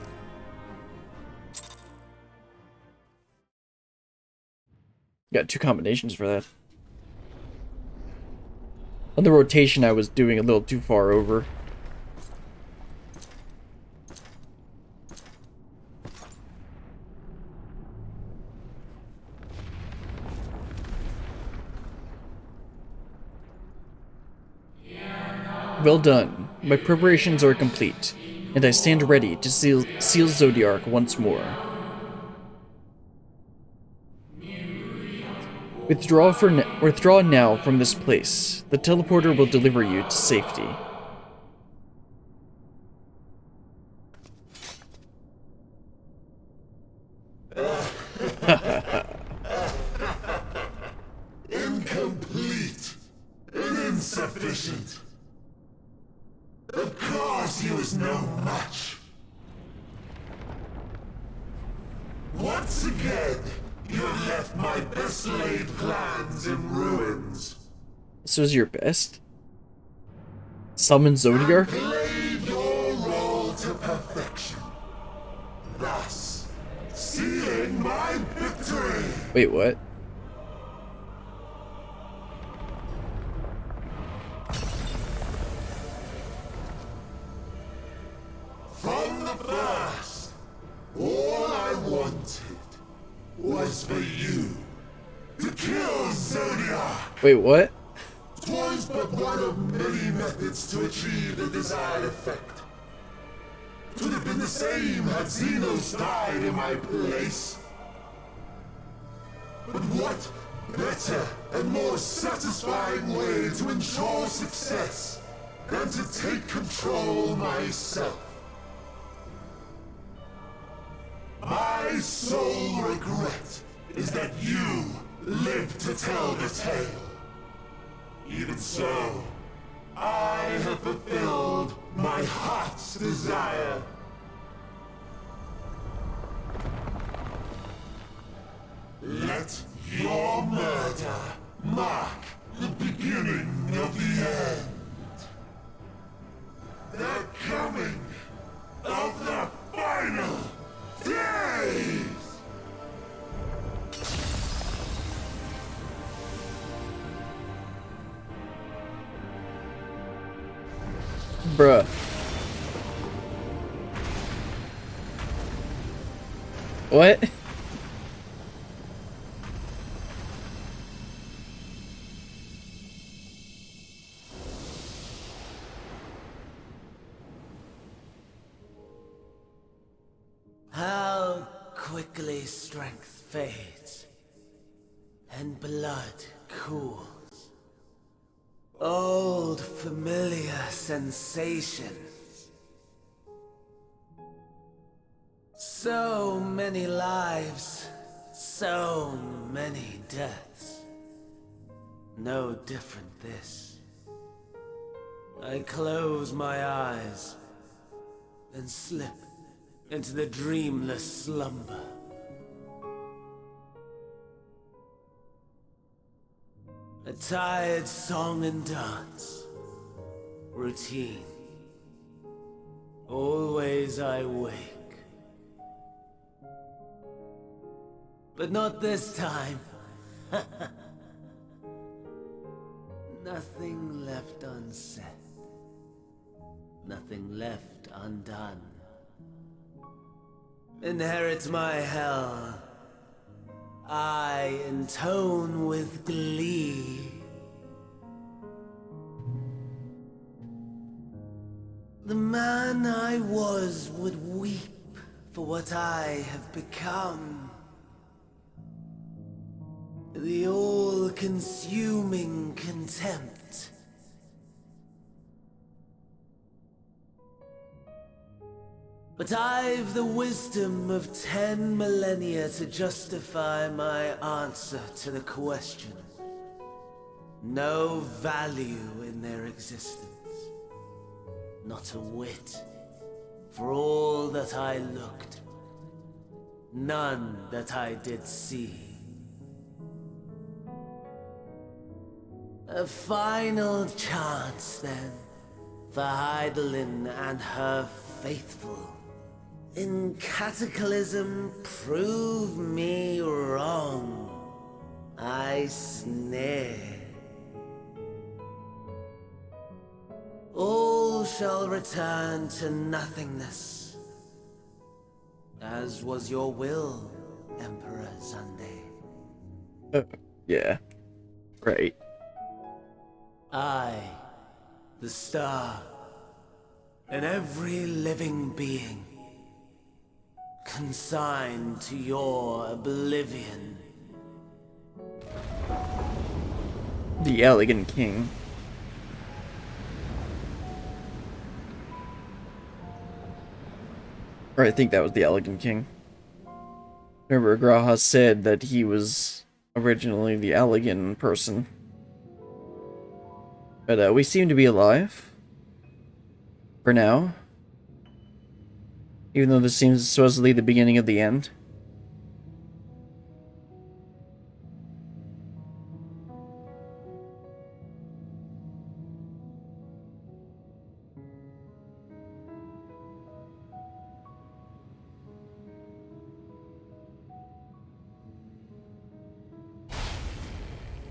Speaker 1: Got 2 combinations for that. On the rotation, I was doing a little too far over. Well done. My preparations are complete, and I stand ready to seal Zodiark once more. Withdraw now from this place. The teleporter will deliver you to safety.
Speaker 6: Incomplete and insufficient. Of course he was no match. Once again, you have left my best laid plans in ruins.
Speaker 1: This was your best? Summon Zodiark?
Speaker 6: Played your role to perfection. Thus, sealing my victory.
Speaker 1: Wait, what?
Speaker 6: From the first, all I wanted was for you to kill Zodiac.
Speaker 1: Wait, what?
Speaker 6: 'Twas but one of many methods to achieve the desired effect. 'Twould have been the same had Xenos died in my place. But what better and more satisfying way to ensure success than to take control myself? My sole regret is that you lived to tell the tale. Even so, I have fulfilled my heart's desire. Let your murder mark the beginning of the end. The coming of the final days!
Speaker 1: Bruh. What?
Speaker 3: How quickly strength fades and blood cools. Old familiar sensations. So many lives, so many deaths. No different this. I close my eyes and slip into the dreamless slumber. A tired song and dance. Routine. Always I wake. But not this time. Nothing left unsaid. Nothing left undone. Inherit my hell. I intone with glee. The man I was would weep for what I have become. The all-consuming contempt. But I've the wisdom of 10 millennia to justify my answer to the question. No value in their existence. Not a whit. For all that I looked. None that I did see. A final chance, then, for Heidelin and her faithful. In Cataclysm, prove me wrong. I snare. All shall return to nothingness. As was your will, Emperor Sunday.
Speaker 1: Yeah. Right.
Speaker 3: I, the star, and every living being, consigned to your oblivion.
Speaker 1: The Elegant King. Or I think that was the Elegant King. Remember, Graha said that he was originally the elegant person. But we seem to be alive. For now. Even though this seems supposedly the beginning of the end.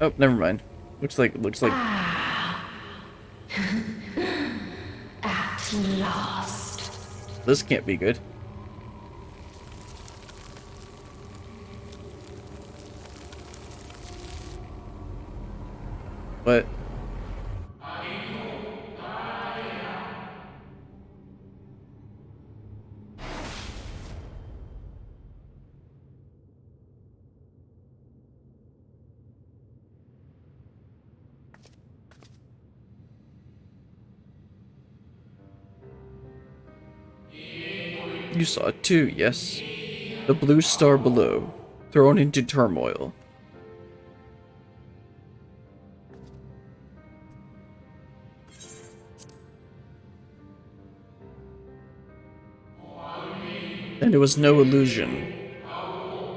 Speaker 1: Oh, never mind. Looks like
Speaker 7: At last.
Speaker 1: this can't be good. But you saw it too, yes. The blue star below, thrown into turmoil. And it was no illusion.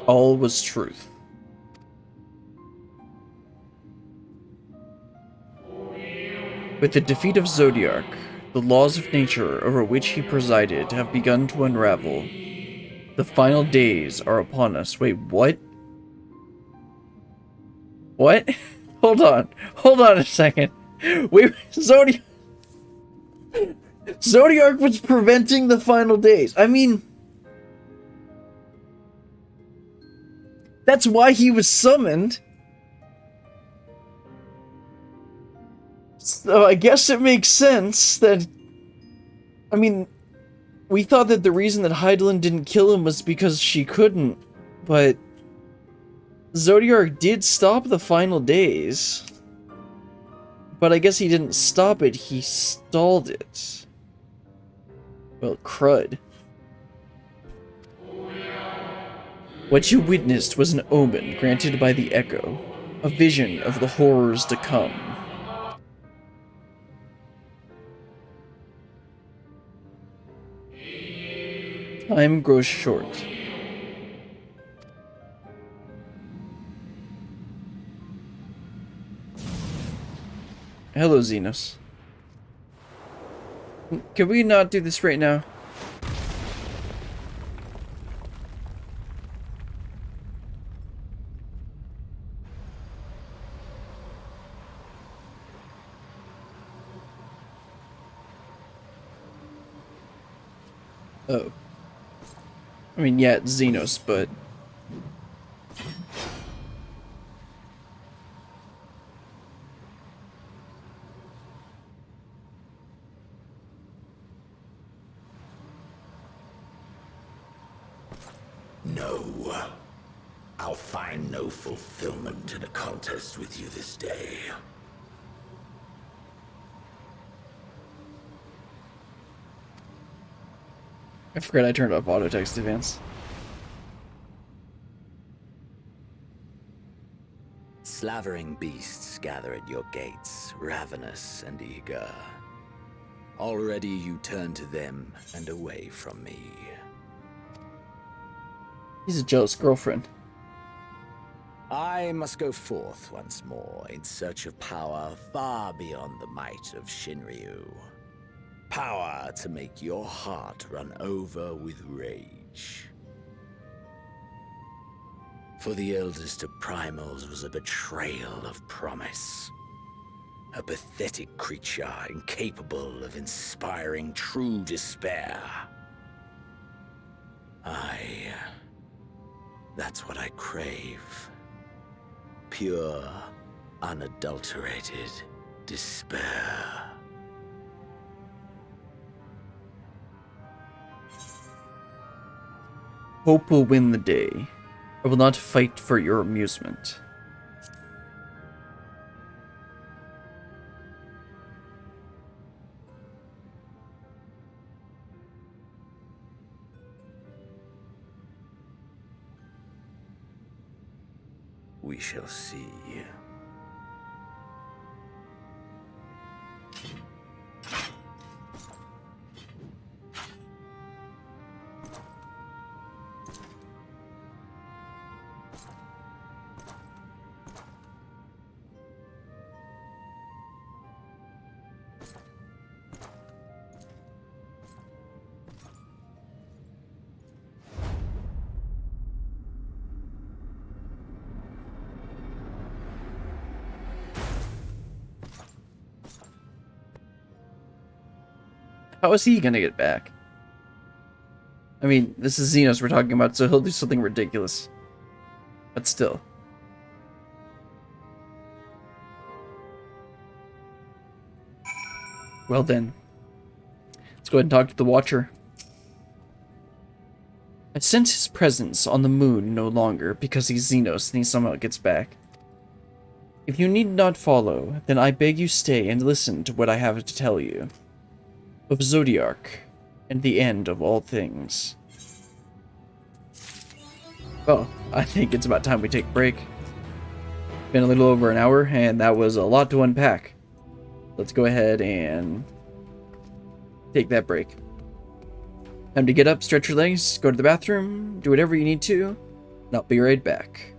Speaker 1: All was truth. With the defeat of Zodiac, the laws of nature over which he presided have begun to unravel. The final days are upon us. Wait, what? What? Hold on a second. Wait, Zodiac was preventing the final days. I mean, that's why he was summoned. So I guess it makes sense that... I mean, we thought that the reason that Heidelin didn't kill him was because she couldn't, but... Zodiac did stop the final days. But I guess he didn't stop it, he stalled it. Well, crud. What you witnessed was an omen granted by the Echo, a vision of the horrors to come. Time grows short. Hello, Xenos. Can we not do this right now? Oh. I mean, yeah, it's Xenos, but...
Speaker 6: No.
Speaker 2: I'll find no fulfillment in a contest with you this day.
Speaker 1: I forgot I turned off auto text advance.
Speaker 4: Slavering beasts gather at your gates, ravenous and eager. Already you turn to them and away from me.
Speaker 1: He's a jealous girlfriend.
Speaker 4: I must go forth once more in search of power far beyond the might of Shinryu. Power to make your heart run over with rage. For the eldest of primals was a betrayal of promise. A pathetic creature incapable of inspiring true despair. That's what I crave. Pure, unadulterated despair.
Speaker 1: Hope will win the day. I will not fight for your amusement.
Speaker 4: We shall see.
Speaker 1: How is he gonna get back? I mean, this is Xenos we're talking about, so he'll do something ridiculous. But still. Well then. Let's go ahead and talk to the Watcher. I sense his presence on the moon no longer because he's Xenos and he somehow gets back. If you need not follow, then I beg you stay and listen to what I have to tell you. Of Zodiark, and the end of all things. Well, I think it's about time we take a break. Been a little over an hour, and that was a lot to unpack. Let's go ahead and take that break. Time to get up, stretch your legs, go to the bathroom, do whatever you need to, and I'll be right back.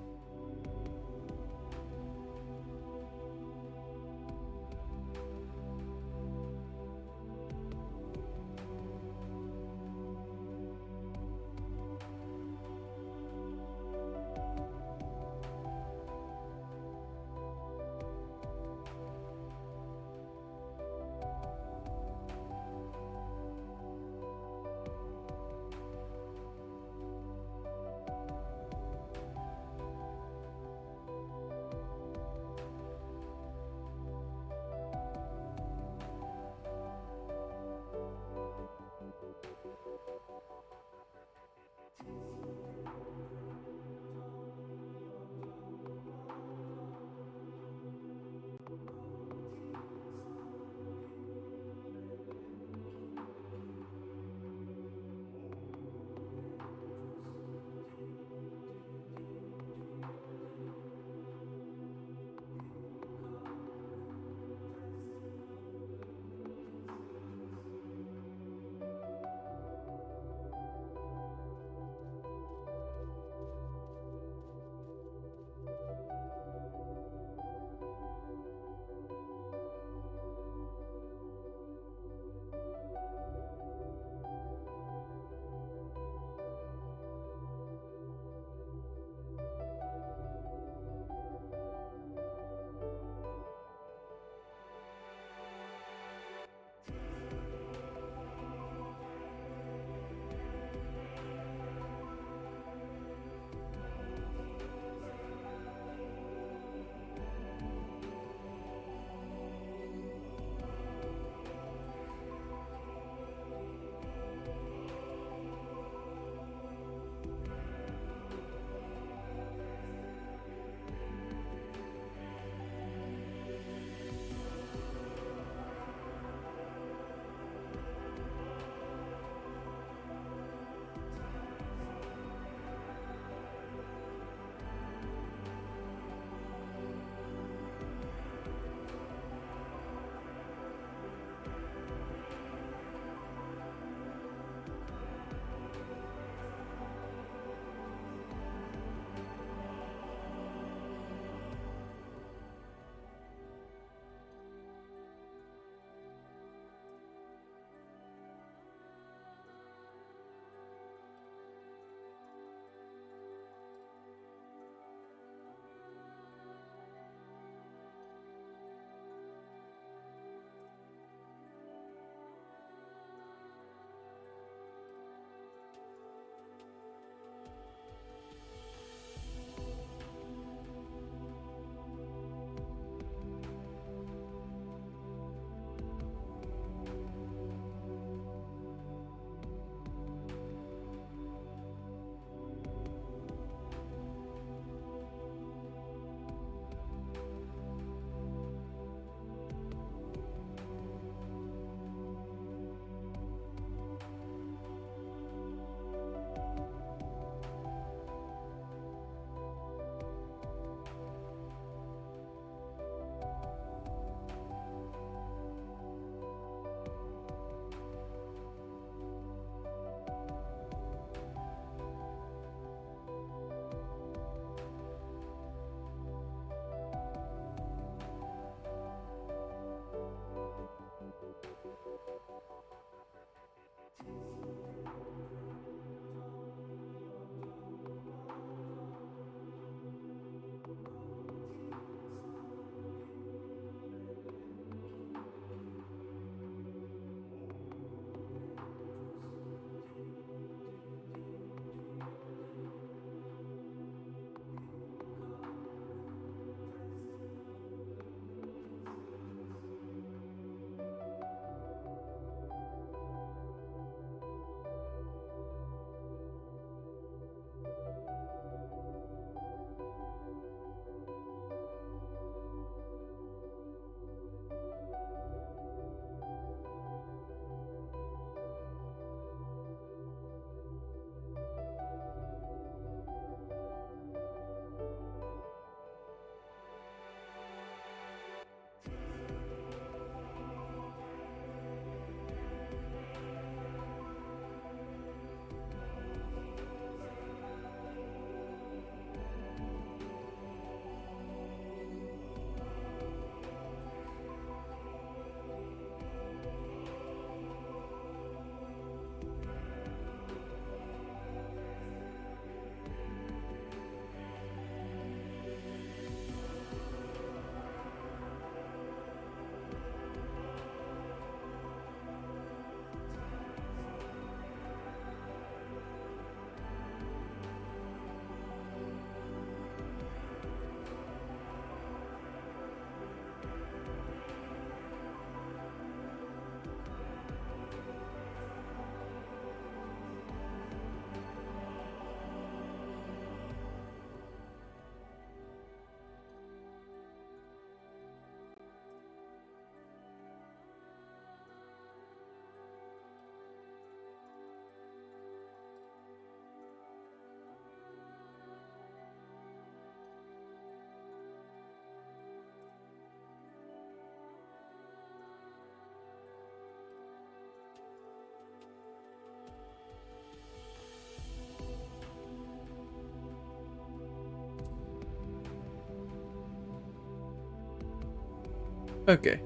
Speaker 1: Okay.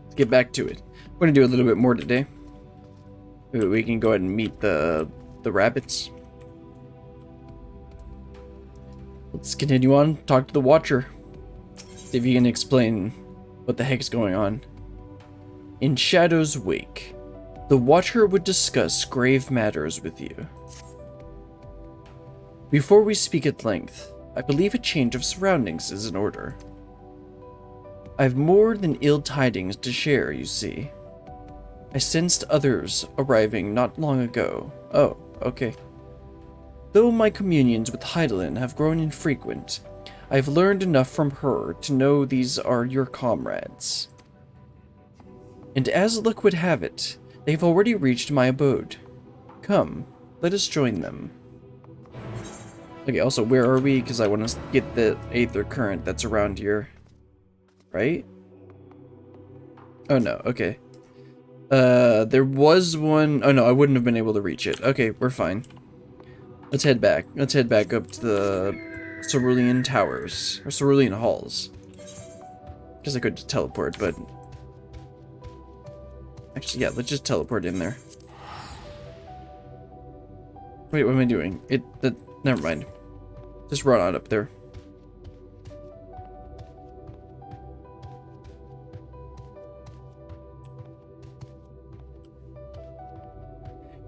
Speaker 1: Let's get back to it. We're gonna do a little bit more today. We can go ahead and meet the rabbits. Let's continue on. Talk to the Watcher. See if you can explain what the heck's going on. In Shadow's wake, the Watcher would discuss grave matters with you. Before we speak at length, I believe a change of surroundings is in order. I have more than ill tidings to share, you see. I sensed others arriving not long ago. Oh, okay. Though my communions with Hydaelyn have grown infrequent, I have learned enough from her to know these are your comrades. And as luck would have it, they have already reached my abode. Come, let us join them. Okay, also, where are we? Because I want to get the Aether Current that's around here. Right? Oh no, okay. There was one... Oh no, I wouldn't have been able to reach it. Okay, we're fine. Let's head back. Let's head back up to the Cerulean Towers. Or Cerulean Halls. Guess I could just teleport, but... Actually, yeah, let's just teleport in there. Wait, what am I doing? Never mind. Just run on up there.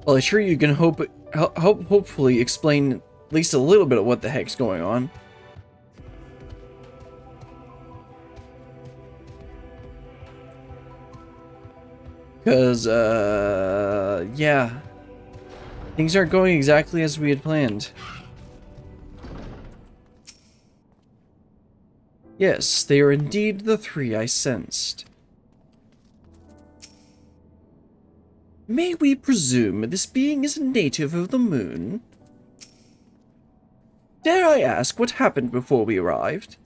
Speaker 1: Well, I assure you can hopefully explain at least a little bit of what the heck's going on. Because, yeah. Things aren't going exactly as we had planned. Yes, they are indeed the three I sensed. May we presume this being is a native of the moon? Dare I ask what happened before we arrived?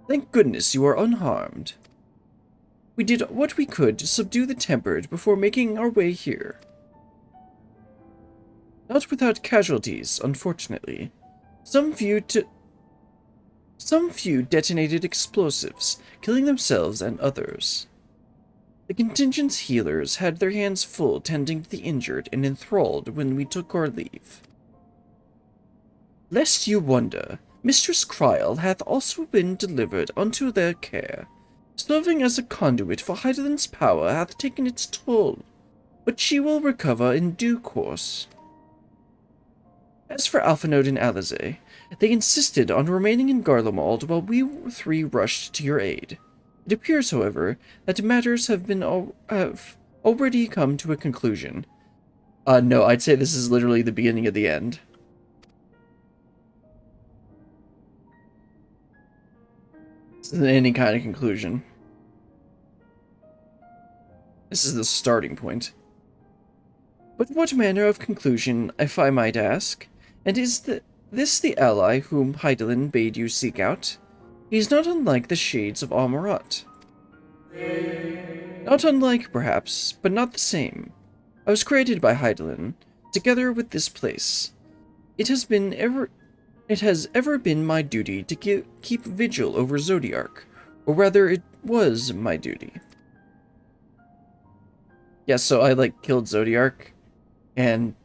Speaker 1: Thank goodness you are unharmed. We did what we could to subdue the Tempered before making our way here. Not without casualties, unfortunately. Some few detonated explosives, killing themselves and others. The contingent's healers had their hands full tending to the injured and enthralled when we took our leave. Lest you wonder, Mistress Kryl hath also been delivered unto their care. Serving as a conduit for Hydaelyn's power hath taken its toll, but she will recover in due course. As for Alphinaud and Alizé, they insisted on remaining in Garlemald while we three rushed to your aid. It appears, however, that matters have already come to a conclusion. No, I'd say this is literally the beginning of the end. This isn't any kind of conclusion. This is the starting point. But what manner of conclusion, if I might ask? And is this the ally whom Hydaelyn bade you seek out? He is not unlike the shades of Amarat. Not unlike, perhaps, but not the same. I was created by Hydaelyn, together with this place. It has ever been my duty to keep vigil over Zodiark, or rather, it was my duty. Yeah, so I, killed Zodiark, and,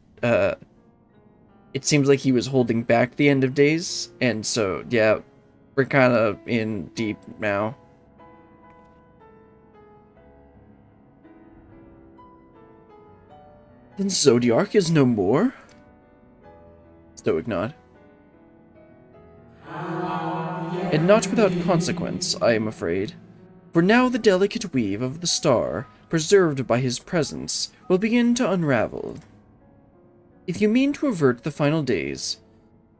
Speaker 1: it seems like he was holding back the end of days, and so, yeah, we're kind of in deep now. Then Zodiark is no more? Stoic nod. And not without consequence, I am afraid. For now the delicate weave of the star, preserved by his presence, will begin to unravel. If you mean to avert the final days,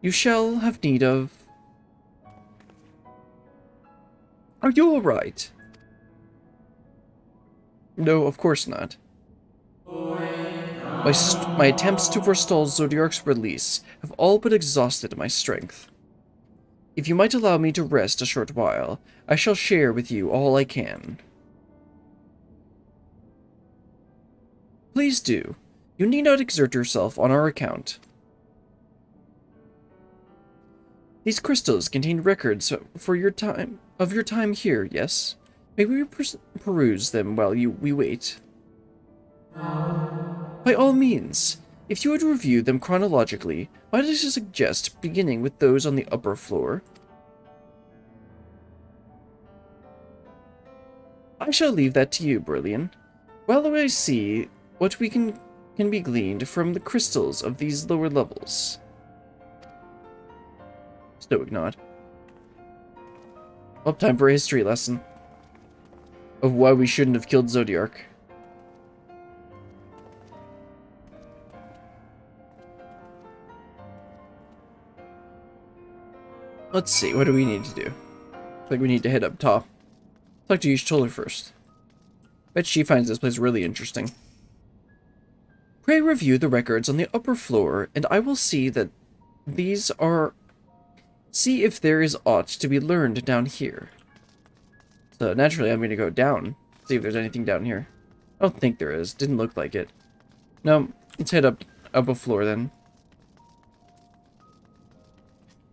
Speaker 1: you shall have need of... Are you alright? No, of course not. My attempts to forestall Zodiark's release have all but exhausted my strength. If you might allow me to rest a short while, I shall share with you all I can. Please do. You need not exert yourself on our account. These crystals contain records for your time here, yes? May we peruse them while we wait? By all means. If you would review them chronologically, might I suggest beginning with those on the upper floor? I shall leave that to you, Brillian. While I see what we can be gleaned from the crystals of these lower levels. Stoic nod. Well, time for a history lesson of why we shouldn't have killed Zodiark. Let's see, what do we need to do? Looks like we need to head up top. Talk to Y'shtola first. Bet she finds this place really interesting. Pray review the records on the upper floor, and I will see that these are... See if there is aught to be learned down here. So naturally I'm going to go down, see if there's anything down here. I don't think there is. Didn't look like it. No, let's head up a floor then.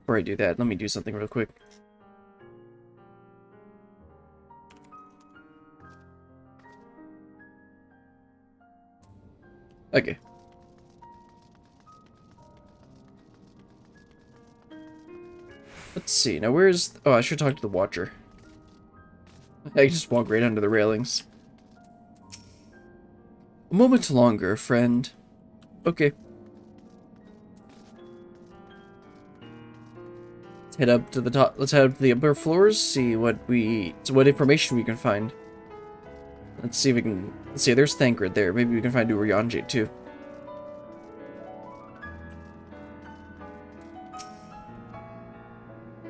Speaker 1: Before I do that, let me do something real quick. Okay. Let's see, now where's... Oh, I should talk to the Watcher. I just walk right under the railings. A moment longer, friend. Okay. Let's head up to the top. Let's head up to the upper floors, see what information we can find. Let's see if we can... Let's see, there's Thancred there. Maybe we can find Urianger too.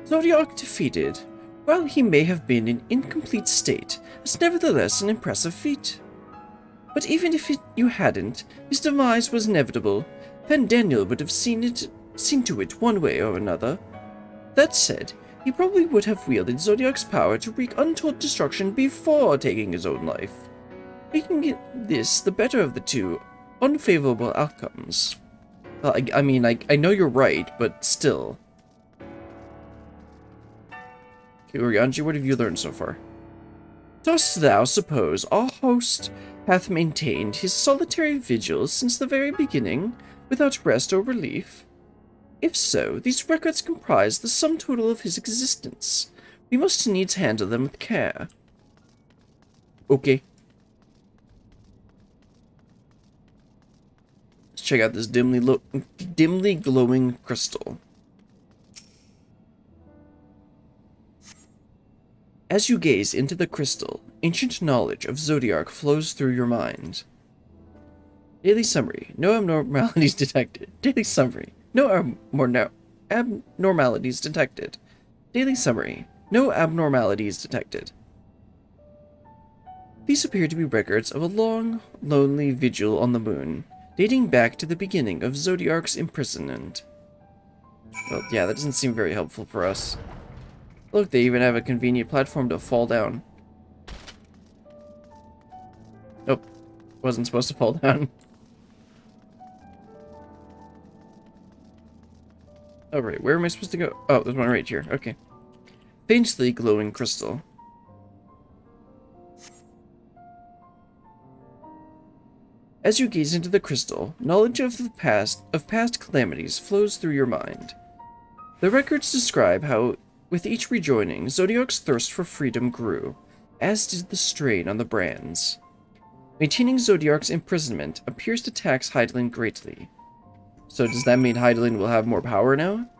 Speaker 1: Zodiark defeated. While he may have been in incomplete state, it's nevertheless an impressive feat. But even if you hadn't, his demise was inevitable. Daniel would have seen to it one way or another. That said, he probably would have wielded Zodiark's power to wreak untold destruction before taking his own life, making this the better of the two unfavorable outcomes. Well, I mean, I know you're right, but still. Okay, Urianger, what have you learned so far? Dost thou suppose our host hath maintained his solitary vigil since the very beginning, without rest or relief? If so, these records comprise the sum total of his existence. We must needs handle them with care. Okay. Let's check out this dimly glowing crystal. As you gaze into the crystal, ancient knowledge of Zodiark flows through your mind. Daily summary. No abnormalities detected. Daily summary. No abnormalities detected. Daily summary. No abnormalities detected. These appear to be records of a long, lonely vigil on the moon, dating back to the beginning of Zodiark's imprisonment. Well, yeah, that doesn't seem very helpful for us. Look, they even have a convenient platform to fall down. Nope. Wasn't supposed to fall down. Alright, where am I supposed to go? Oh, there's one right here. Okay. Faintly glowing crystal. As you gaze into the crystal, knowledge of past calamities flows through your mind. The records describe how, with each rejoining, Zodiark's thirst for freedom grew, as did the strain on the brands. Maintaining Zodiark's imprisonment appears to tax Hydaelyn greatly. So does that mean Hydaelyn will have more power now?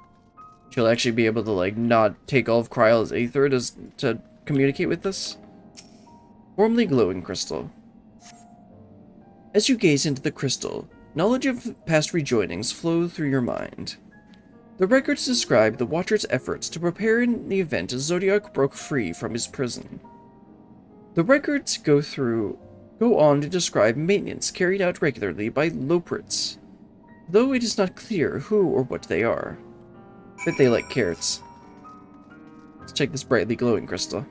Speaker 1: She'll actually be able to, like, not take all of Kryle's Aether to communicate with us? Warmly glowing crystal. As you gaze into the crystal, knowledge of past rejoinings flow through your mind. The records describe the Watcher's efforts to prepare in the event Zodiark broke free from his prison. The records go on to describe maintenance carried out regularly by Loprits, though it is not clear who or what they are. Bet they like carrots. Let's check this brightly glowing crystal.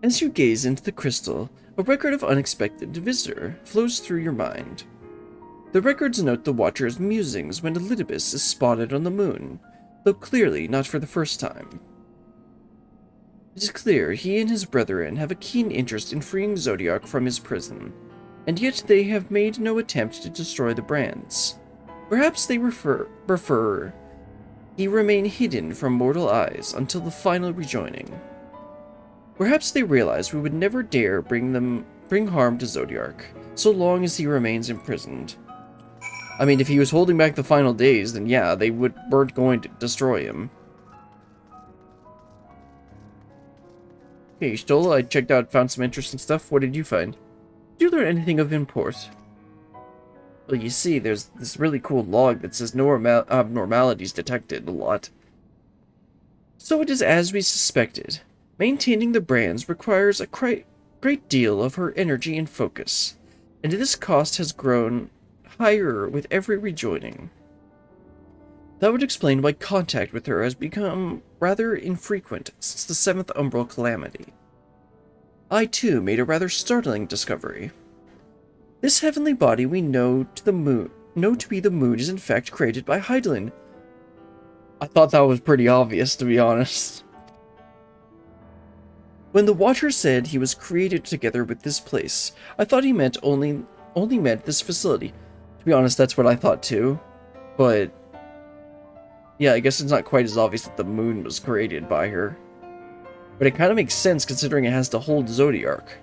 Speaker 1: As you gaze into the crystal, a record of unexpected visitor flows through your mind. The records note the Watcher's musings when Elidibus is spotted on the moon, though clearly not for the first time. It is clear he and his brethren have a keen interest in freeing Zodiac from his prison, and yet they have made no attempt to destroy the brands. Perhaps they prefer he remain hidden from mortal eyes until the final rejoining. Perhaps they realize we would never dare bring harm to Zodiac, so long as he remains imprisoned. I mean, if he was holding back the final days, then yeah, they weren't going to destroy him. Okay, Stola, I checked out, found some interesting stuff. What did you find? Did you learn anything of import? Well, you see, there's this really cool log that says no abnormalities detected a lot. So it is as we suspected. Maintaining the brands requires a great deal of her energy and focus, and this cost has grown higher with every rejoining. That would explain why contact with her has become rather infrequent since the 7th Umbral Calamity. I too made a rather startling discovery. This heavenly body we know to be the moon is in fact created by Hydaelyn. I thought that was pretty obvious, to be honest. When the Watcher said he was created together with this place, I thought he meant only meant this facility. To be honest, that's what I thought too. But yeah, I guess it's not quite as obvious that the moon was created by her. But it kind of makes sense considering it has to hold Zodiac.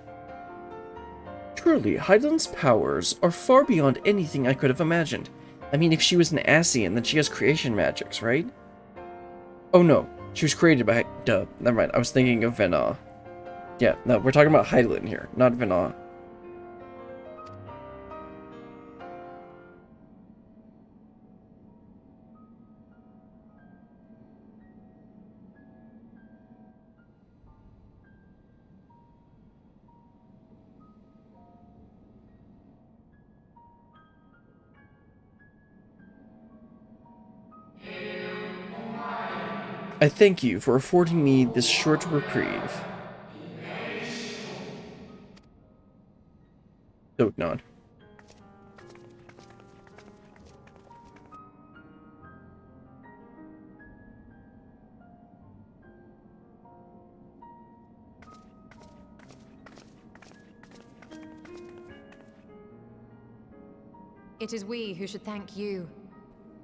Speaker 1: Truly, Hydaelyn's powers are far beyond anything I could have imagined. I mean, if she was an Ascian, then she has creation magics, right? Oh no, she was created by... Duh, never mind, I was thinking of Vena. Yeah, no, we're talking about Hydaelyn here, not Vena. I thank you for affording me this short reprieve. Don't nod.
Speaker 8: It is we who should thank you.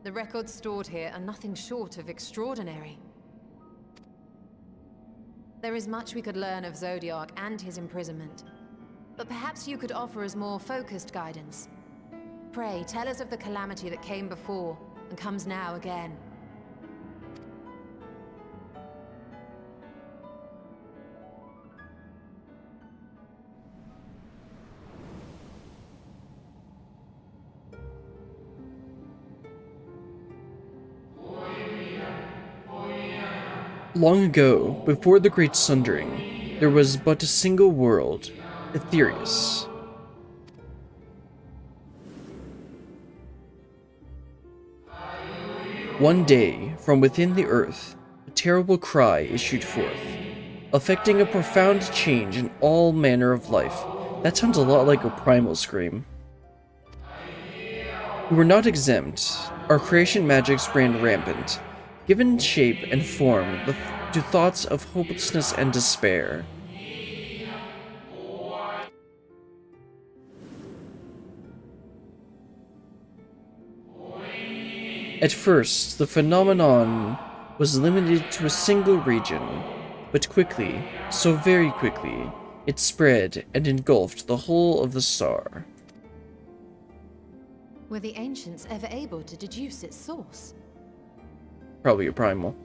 Speaker 8: The records stored here are nothing short of extraordinary. There is much we could learn of Zodiac and his imprisonment, but perhaps you could offer us more focused guidance. Pray, tell us of the calamity that came before and comes now again.
Speaker 1: Long ago, before the Great Sundering, there was but a single world, Aetherius. One day, from within the earth, a terrible cry issued forth, affecting a profound change in all manner of life. That sounds a lot like a primal scream. We were not exempt. Our creation magics ran rampant, given shape and form to thoughts of hopelessness and despair. At first, the phenomenon was limited to a single region, but quickly, so very quickly, it spread and engulfed the whole of the star.
Speaker 8: Were the ancients ever able to deduce its source?
Speaker 1: Probably a primal.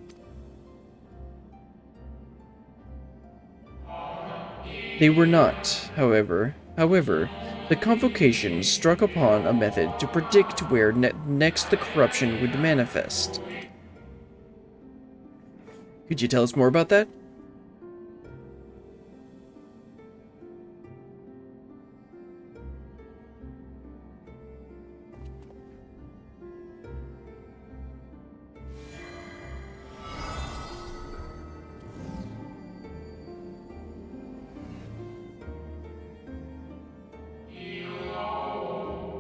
Speaker 1: They were not, however, the convocation struck upon a method to predict where next the corruption would manifest. Could you tell us more about that?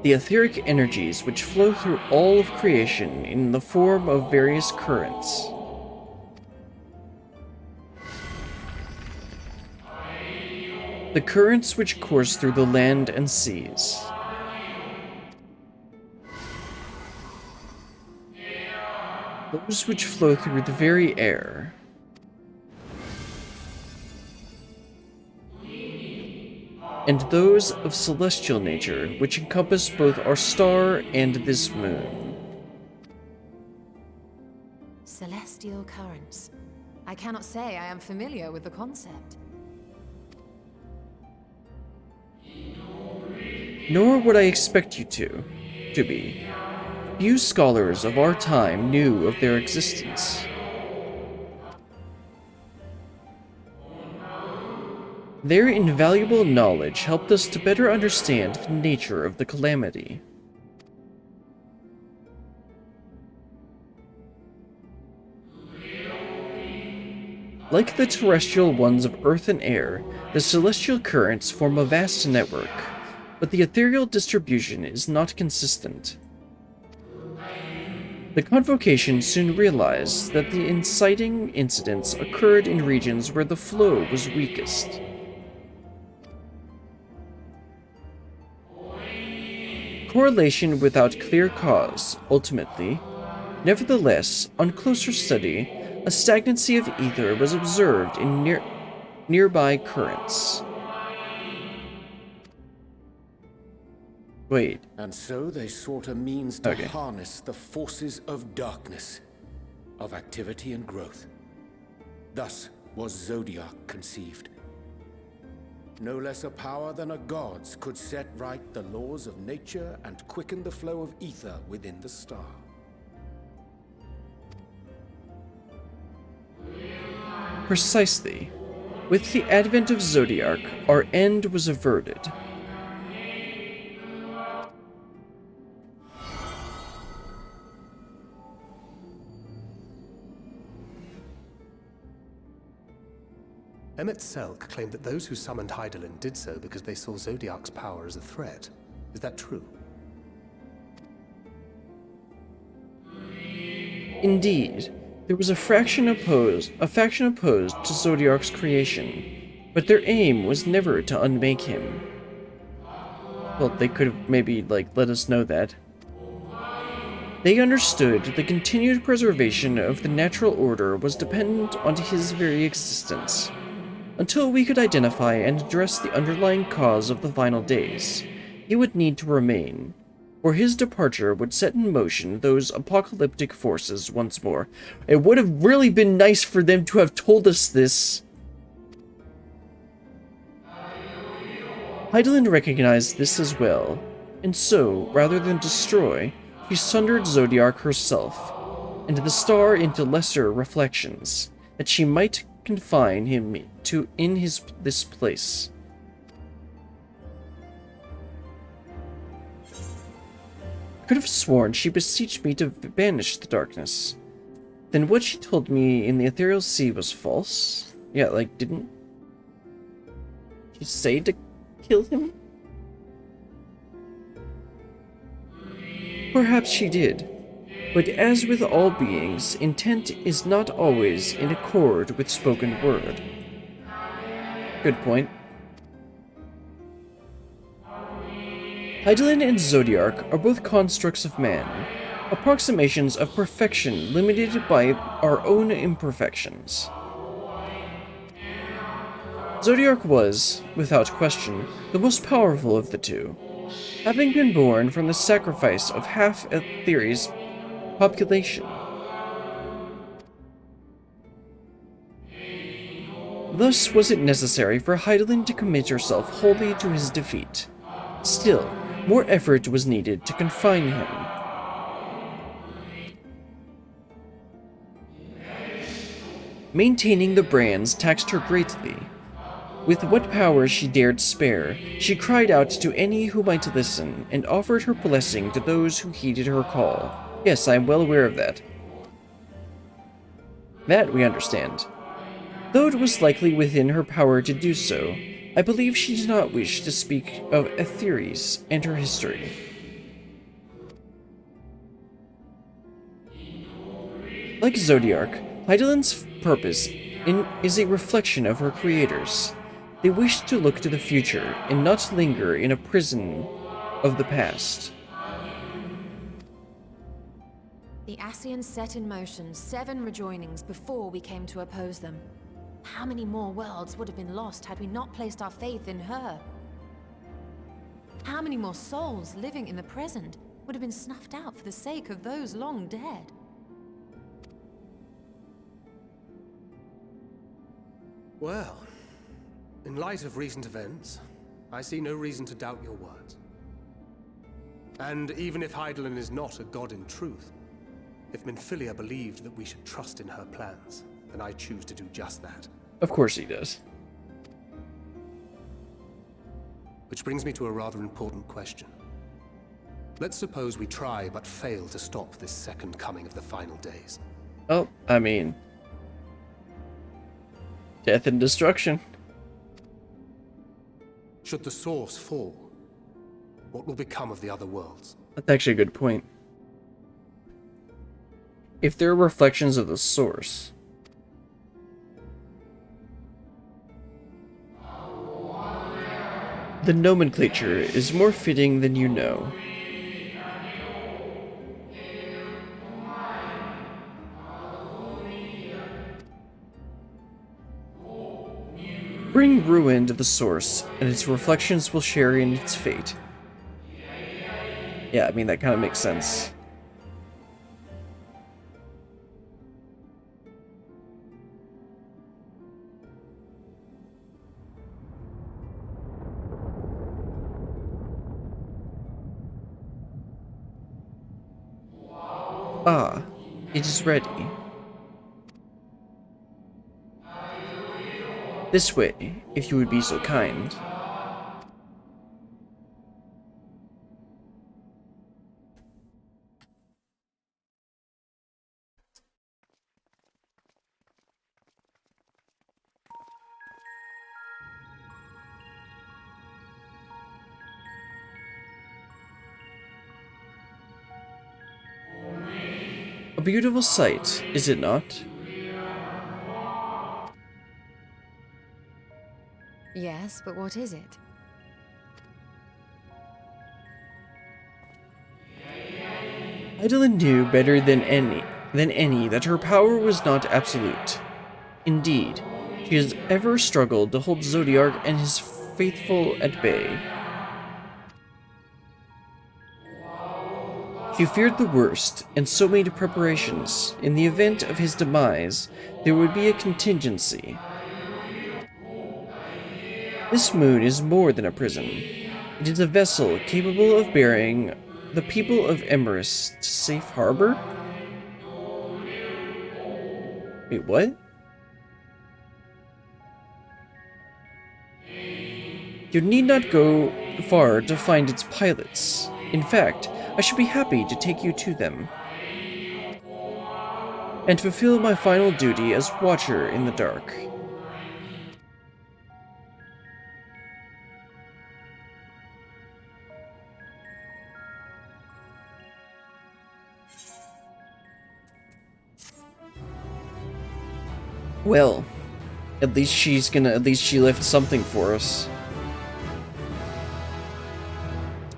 Speaker 1: the etheric energies which flow through all of creation in the form of various currents. The currents which course through the land and seas. Those which flow through the very air. And those of celestial nature, which encompass both our star and this moon.
Speaker 8: Celestial currents. I cannot say I am familiar with the concept.
Speaker 1: Nor would I expect you to be. Few scholars of our time knew of their existence. Their invaluable knowledge helped us to better understand the nature of the calamity. Like the terrestrial ones of earth and air, the celestial currents form a vast network, but the ethereal distribution is not consistent. The Convocation soon realized that the inciting incidents occurred in regions where the flow was weakest. Correlation without clear cause, ultimately. Nevertheless, on closer study, a stagnancy of ether was observed in nearby currents. Wait.
Speaker 9: And so they sought a means to
Speaker 1: Okay.
Speaker 9: harness the forces of darkness, of activity and growth. Thus was Zodiac conceived. No less a power than a god's could set right the laws of nature and quicken the flow of ether within the star.
Speaker 1: Precisely. With the advent of Zodiac, our end was averted.
Speaker 10: Emmett Selk claimed that those who summoned Hydaelyn did so because they saw Zodiac's power as a threat. Is that true?
Speaker 1: Indeed, there was a faction opposed to Zodiac's creation, but their aim was never to unmake him. Well, they could have maybe, let us know that. They understood the continued preservation of the natural order was dependent on his very existence. Until we could identify and address the underlying cause of the final days, he would need to remain, or his departure would set in motion those apocalyptic forces once more. It would have really been nice for them to have told us this. Hydaelyn recognized this as well, and so, rather than destroy, she sundered Zodiac herself, and the star into lesser reflections, that she might confine him to this place. I could have sworn she beseeched me to banish the darkness. Then what she told me in the ethereal sea was false? Yeah, didn't she say to kill him? Perhaps she did. But as with all beings, intent is not always in accord with spoken word. Good point. Hydaelyn and Zodiac are both constructs of man, approximations of perfection limited by our own imperfections. Zodiac was, without question, the most powerful of the two, having been born from the sacrifice of half Aetheri's population. Thus was it necessary for Hydaelyn to commit herself wholly to his defeat. Still, more effort was needed to confine him. Maintaining the brands taxed her greatly. With what power she dared spare, she cried out to any who might listen, and offered her blessing to those who heeded her call. Yes, I am well aware of that. That we understand. Though it was likely within her power to do so, I believe she did not wish to speak of Aetheri's and her history. Like Zodiark, Hydaelyn's purpose is a reflection of her creators. They wish to look to the future and not linger in a prison of the past.
Speaker 8: The Ascians set in motion 7 rejoinings before we came to oppose them. How many more worlds would have been lost had we not placed our faith in her? How many more souls living in the present would have been snuffed out for the sake of those long dead?
Speaker 10: Well, in light of recent events, I see no reason to doubt your words. And even if Hydaelyn is not a god in truth, if Minfilia believed that we should trust in her plans, then I choose to do just that.
Speaker 1: Of course he does.
Speaker 10: Which brings me to a rather important question. Let's suppose we try but fail to stop this second coming of the final days.
Speaker 1: Oh, I mean... death and destruction.
Speaker 10: Should the source fall, what will become of the other worlds?
Speaker 1: That's actually a good point. If there are reflections of the source... the nomenclature is more fitting than you know. Bring ruin to the source, and its reflections will share in its fate. Yeah, I mean, that kind of makes sense. Ah, it is ready. This way, if you would be so kind. A beautiful sight, is it not?
Speaker 8: Yes, but what is it?
Speaker 1: Hydaelyn knew better than any that her power was not absolute. Indeed, she has ever struggled to hold Zodiark and his faithful at bay. She feared the worst, and so made preparations. In the event of his demise, there would be a contingency. This moon is more than a prison. It is a vessel capable of bearing the people of Emerus to safe harbor? Wait, what? You need not go far to find its pilots. In fact, I should be happy to take you to them and fulfill my final duty as Watcher in the Dark. Well, at least she left something for us.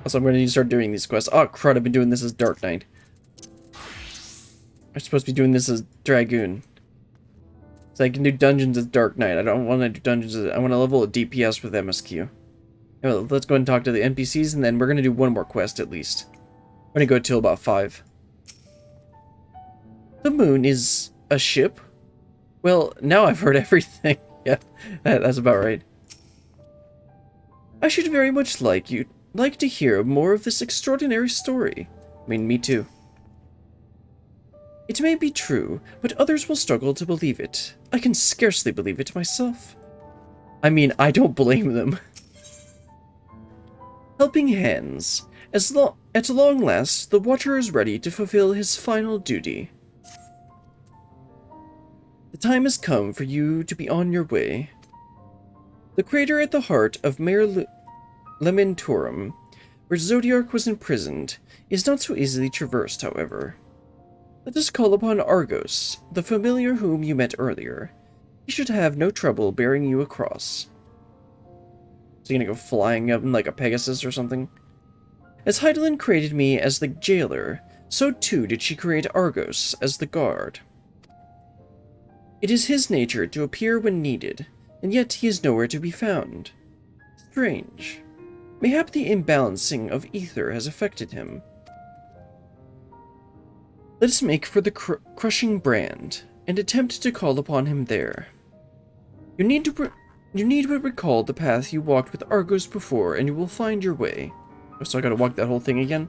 Speaker 1: So I'm gonna need to start doing these quests. Oh crud, I've been doing this as Dark Knight. I'm supposed to be doing this as Dragoon. So I can do dungeons as Dark Knight. I don't want to do dungeons as... I want to level a DPS with MSQ. Well, let's go and talk to the NPCs, and then we're gonna do one more quest at least. I'm gonna go till about 5. The moon is a ship? Well, now I've heard everything. Yeah, that's about right. I should very much like to hear more of this extraordinary story. I mean, me too. It may be true, but others will struggle to believe it. I can scarcely believe it myself. I mean, I don't blame them. Helping hands. At long last, the Watcher is ready to fulfill his final duty. The time has come for you to be on your way. The crater at the heart of Mare Lamentorum, where Zodiark was imprisoned, is not so easily traversed, however. Let us call upon Argos, the familiar whom you met earlier. He should have no trouble bearing you across. Is he gonna go flying up in like a Pegasus or something? As Heidelin created me as the jailer, so too did she create Argos as the guard. It is his nature to appear when needed, and yet he is nowhere to be found. Strange. Mayhap the imbalancing of ether has affected him. Let us make for the crushing brand, and attempt to call upon him there. You need but recall the path you walked with Argos before, and you will find your way. Oh, so I gotta walk that whole thing again?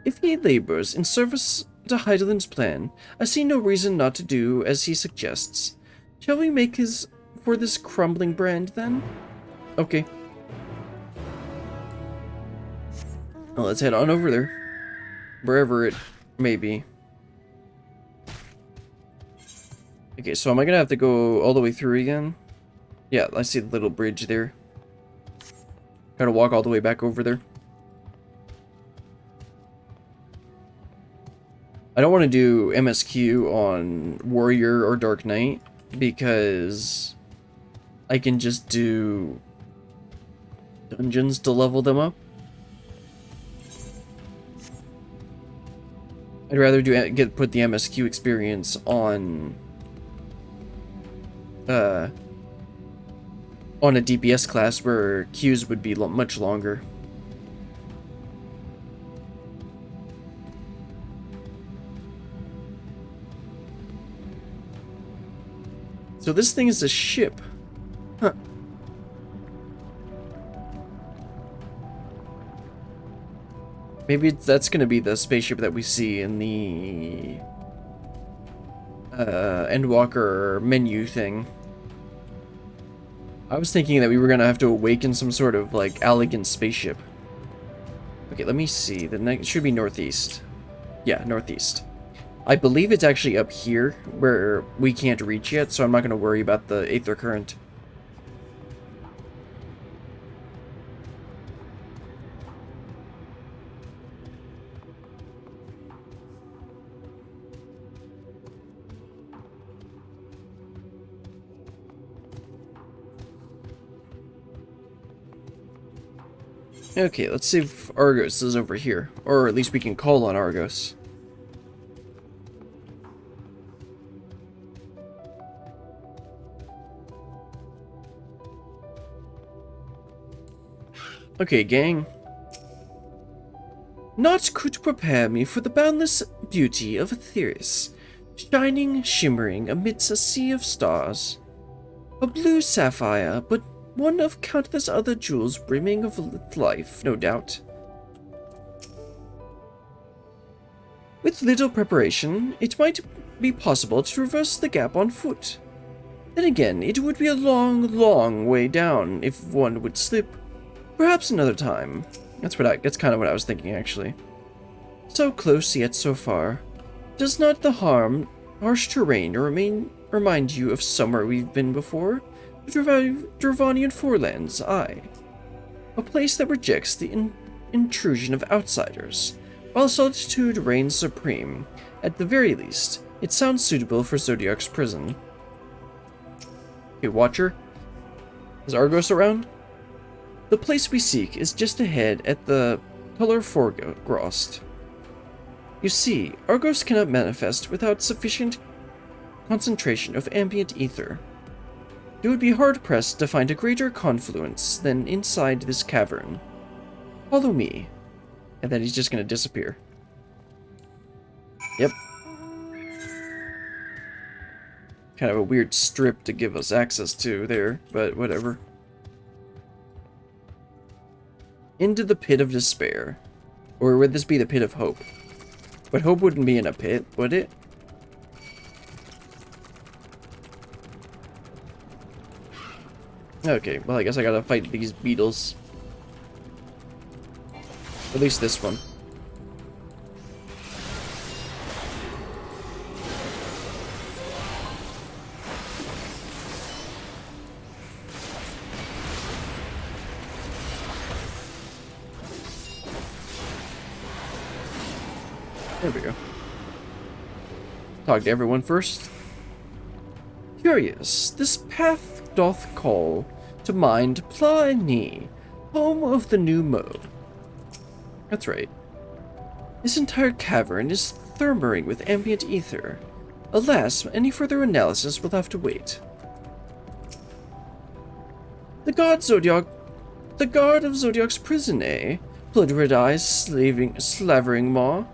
Speaker 1: If he labors in service to Heidelin's plan, I see no reason not to do as he suggests. Shall we make for this crumbling brand, then? Okay. Well, let's head on over there. Wherever it may be. Okay, so am I gonna have to go all the way through again? Yeah, I see the little bridge there. Gotta walk all the way back over there. I don't want to do MSQ on Warrior or Dark Knight because I can just do dungeons to level them up. I'd rather put the MSQ experience on a DPS class where queues would be much longer. So this thing is a ship. Huh. Maybe that's gonna be the spaceship that we see in the Endwalker menu thing. I was thinking that we were gonna have to awaken some sort of like elegant spaceship. Okay, let me see. The next should be northeast. Yeah, northeast. I believe it's actually up here where we can't reach yet, so I'm not gonna worry about the aether current. Okay, let's see if Argos is over here. Or at least we can call on Argos. Okay, gang. Naught could prepare me for the boundless beauty of Aetheris, shining, shimmering amidst a sea of stars. A blue sapphire, but one of countless other jewels brimming of life, no doubt. With little preparation, it might be possible to traverse the gap on foot. Then again, it would be a long, long way down if one would slip. Perhaps another time. That's kind of what I was thinking, actually. So close yet so far. Does not the harsh terrain remind you of somewhere we've been before? Dravanian Forelands, aye. A place that rejects the intrusion of outsiders, while solitude reigns supreme. At the very least, it sounds suitable for Zodiac's prison. Okay, Watcher. Is Argos around? The place we seek is just ahead at the Color Forgrost. You see, Argos cannot manifest without sufficient concentration of ambient ether. You would be hard-pressed to find a greater confluence than inside this cavern. Follow me. And then he's just gonna disappear. Yep. Kind of a weird strip to give us access to there, but whatever. Into the pit of despair. Or would this be the pit of hope? But hope wouldn't be in a pit, would it? Okay, well I guess I gotta fight these beetles. At least this one. There we go. talk to everyone first. Curious, this path doth call to mind Pliny, home of the new Mo. That's right. This entire cavern is thermering with ambient ether. Alas, any further analysis will have to wait. The god of Zodiac's prison, eh? Blood-red eyes, slavering maw.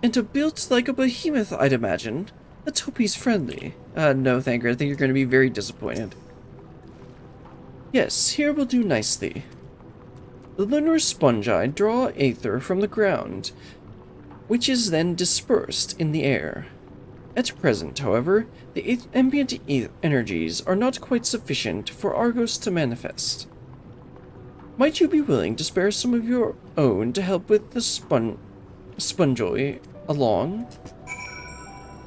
Speaker 1: And built like a behemoth, I'd imagine. Let's hope he's friendly. No, thank you. I think you're going to be very disappointed. Yes, here will do nicely. The lunar spongi draw aether from the ground, which is then dispersed in the air. At present, however, the ambient energies are not quite sufficient for Argos to manifest. Might you be willing to spare some of your own to help with the spongoi along?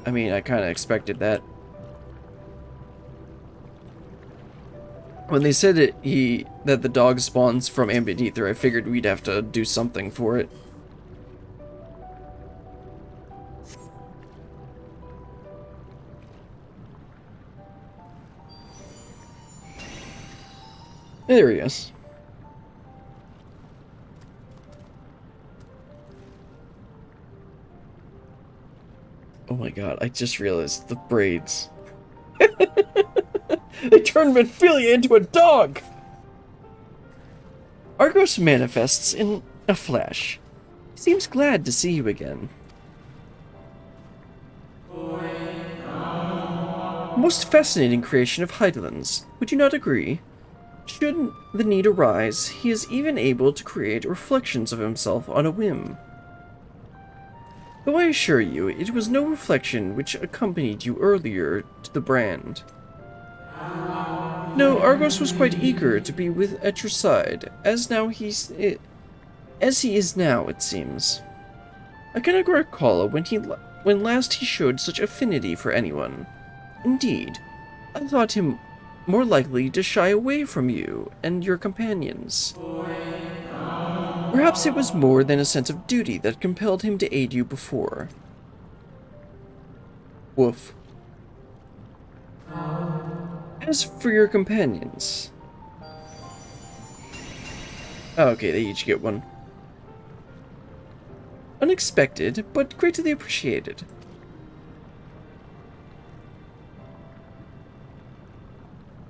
Speaker 1: I mean, I kind of expected that. When they said that the dog spawns from ambient ether, I figured we'd have to do something for it. There he is. Oh my god, I just realized the braids. They turned Minfilia into a dog! Argos manifests in a flash. He seems glad to see you again. Most fascinating creation of Heidelin's, would you not agree? Should the need arise, he is even able to create reflections of himself on a whim. Though I assure you, it was no reflection which accompanied you earlier to the brand. No, Argos was quite eager to be at your side, as he is now, it seems. I cannot recall when last he showed such affinity for anyone. Indeed, I thought him more likely to shy away from you and your companions. Perhaps it was more than a sense of duty that compelled him to aid you before. Woof. As for your companions... Okay, they each get one. Unexpected, but greatly appreciated.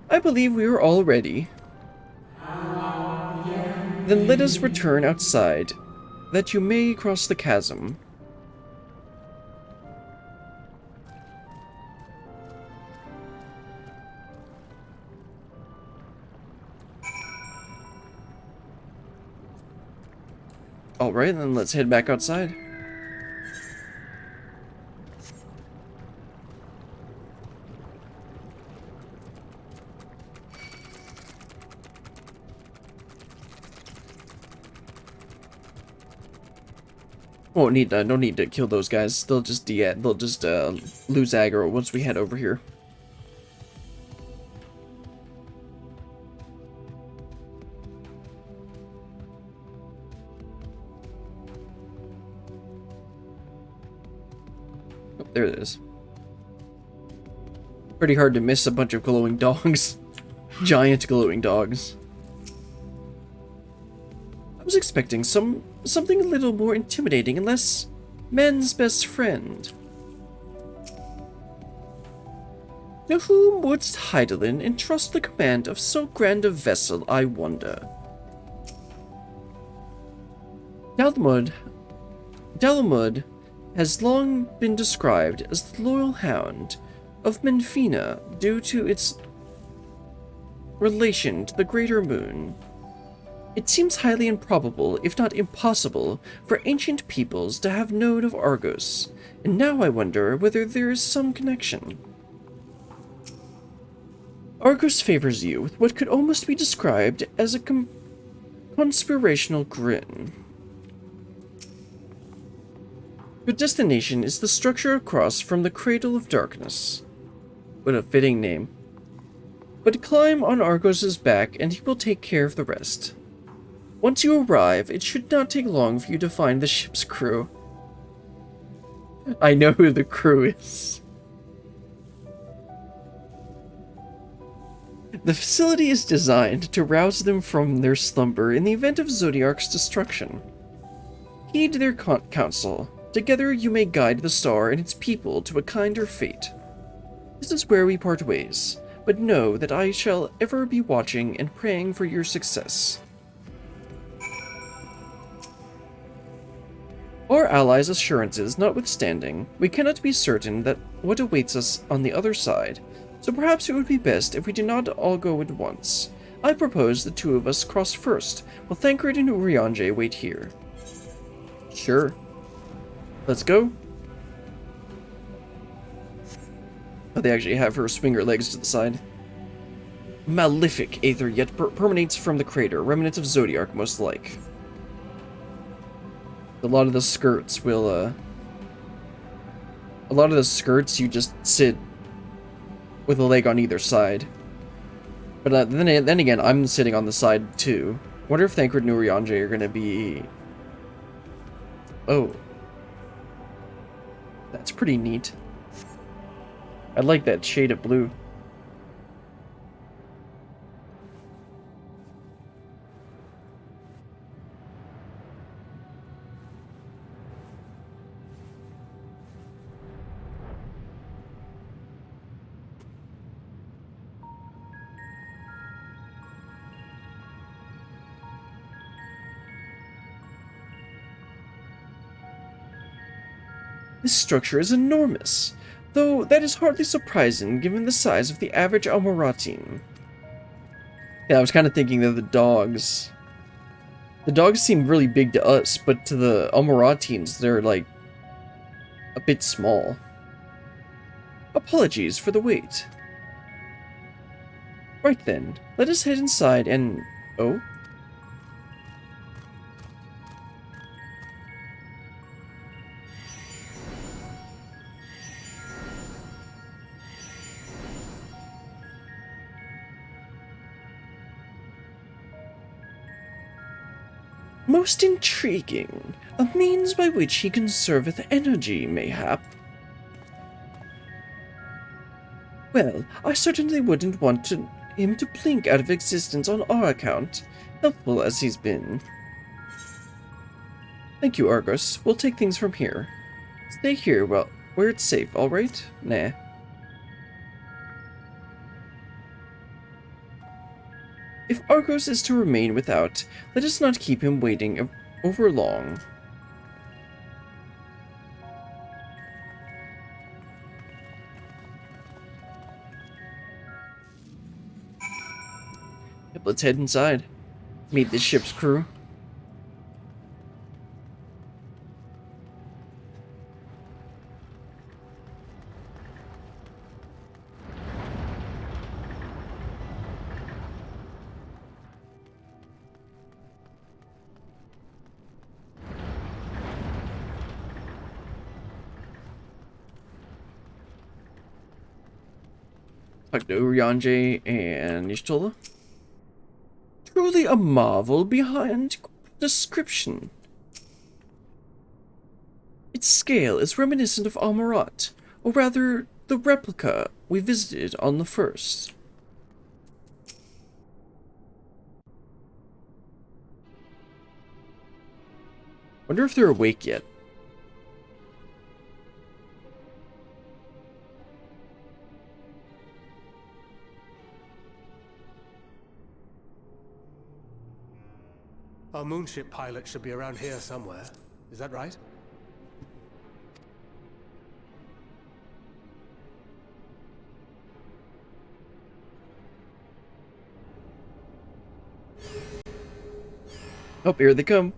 Speaker 1: I believe we are all ready. Then let us return outside, that you may cross the chasm. Alright, then let's head back outside. Don't need to kill those guys. They'll just lose aggro once we head over here. Oh, there it is. Pretty hard to miss a bunch of glowing dogs. Giant glowing dogs. I was expecting something a little more intimidating and less man's best friend. To whom wouldst Heidelin entrust the command of so grand a vessel, I wonder? Dalamud has long been described as the loyal hound of Menfina due to its relation to the greater moon. It seems highly improbable, if not impossible, for ancient peoples to have known of Argos, and now I wonder whether there is some connection. Argos favors you with what could almost be described as a conspirational grin. Your destination is the structure across from the Cradle of Darkness. What a fitting name. But climb on Argos's back and he will take care of the rest. Once you arrive, it should not take long for you to find the ship's crew. I know who the crew is. The facility is designed to rouse them from their slumber in the event of Zodiark's destruction. Heed their counsel. Together you may guide the star and its people to a kinder fate. This is where we part ways, but know that I shall ever be watching and praying for your success. Our allies' assurances notwithstanding, we cannot be certain that what awaits us on the other side, so perhaps it would be best if we do not all go at once. I propose the two of us cross first, while Thancred and Urianger wait here. Sure. Let's go. Oh, they actually have her swing her legs to the side. Malefic aether yet permeates from the crater, remnants of Zodiark most like. A lot of the skirts will, a lot of the skirts you just sit with a leg on either side. But then again, I'm sitting on the side too. Wonder if Thancred and Urianger are gonna be... Oh. That's pretty neat. I like that shade of blue. This structure is enormous, though that is hardly surprising given the size of the average Almoratine. Yeah, I was kind of thinking of the dogs. The dogs seem really big to us, but to the Almoratines, they're like a bit small. Apologies for the wait. Right then, let us head inside and... Oh? Most intriguing. A means by which he conserveth energy, mayhap. Well, I certainly wouldn't want him to blink out of existence on our account, helpful as he's been. Thank you, Argus. We'll take things from here. Stay here where it's safe, alright? Nah. If Argos is to remain without, let us not keep him waiting over long. Yep, let's head inside. Meet the ship's crew. Talk to Urianger and Y'shtola. Truly a marvel behind description. Its scale is reminiscent of Almarat, or rather, the replica we visited on the first. Wonder if they're awake yet.
Speaker 10: Our moonship pilot should be around here somewhere. Is that right?
Speaker 1: Oh, here they come.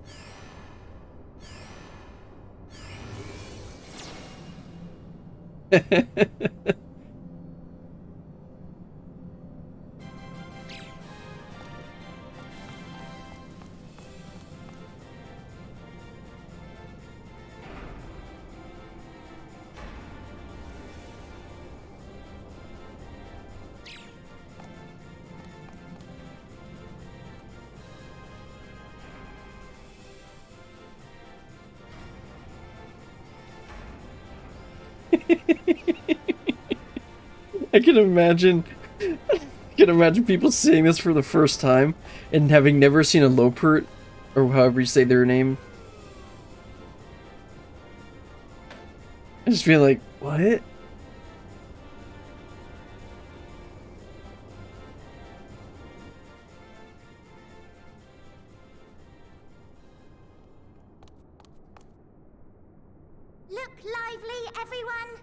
Speaker 1: I can imagine people seeing this for the first time and having never seen a Lopert, or however you say their name. I just feel like, what?
Speaker 11: Look lively, everyone!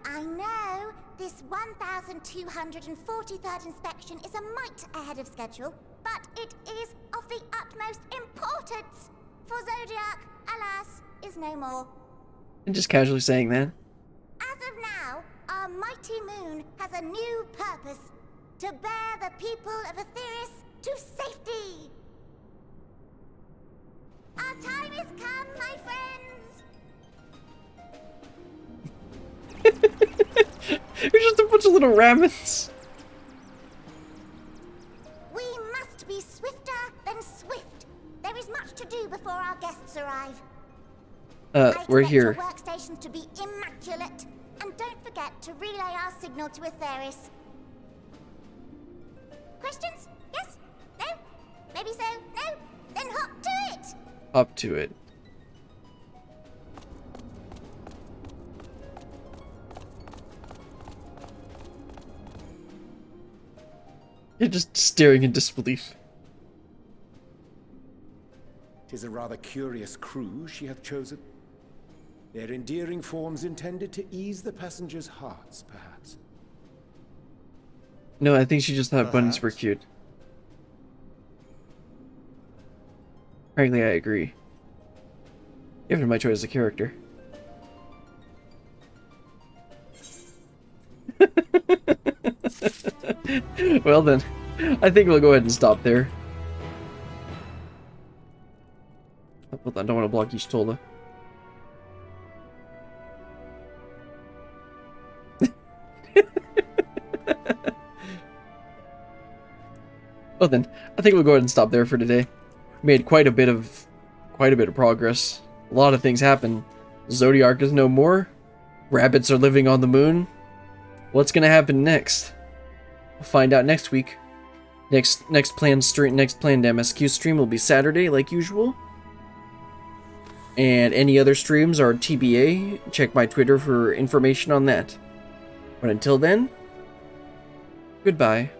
Speaker 11: I know, this 1243rd inspection is a mite ahead of schedule, but it is of the utmost importance, for Zodiac, alas, is no more.
Speaker 1: I'm just casually saying that.
Speaker 11: As of now, our mighty moon has a new purpose, to bear the people of Aetheris to safety. Our time has come, my friends!
Speaker 1: We're just a bunch of little rabbits.
Speaker 11: We must be swifter than swift. There is much to do before our guests arrive.
Speaker 1: We're here.
Speaker 11: I expect your workstations to be immaculate, and don't forget to relay our signal to Aetheris. Questions? Yes? No? Maybe so? No? Then hop to it!
Speaker 1: Up to it. You're just staring in disbelief.
Speaker 9: 'Tis a rather curious crew she hath chosen. Their endearing forms intended to ease the passengers' hearts, perhaps.
Speaker 1: No, I think she just thought bunnies were cute. Frankly, I agree. Given my choice as a character. Well then, I think we'll go ahead and stop there. Hold on, I don't want to block each Tola. Well then, I think we'll go ahead and stop there for today. Made quite a bit of progress. A lot of things happened. Zodiac is no more. Rabbits are living on the moon. What's gonna happen next? We'll find out next week. Next planned MSQ stream will be Saturday, like usual. And any other streams are TBA. Check my Twitter for information on that. But until then, goodbye.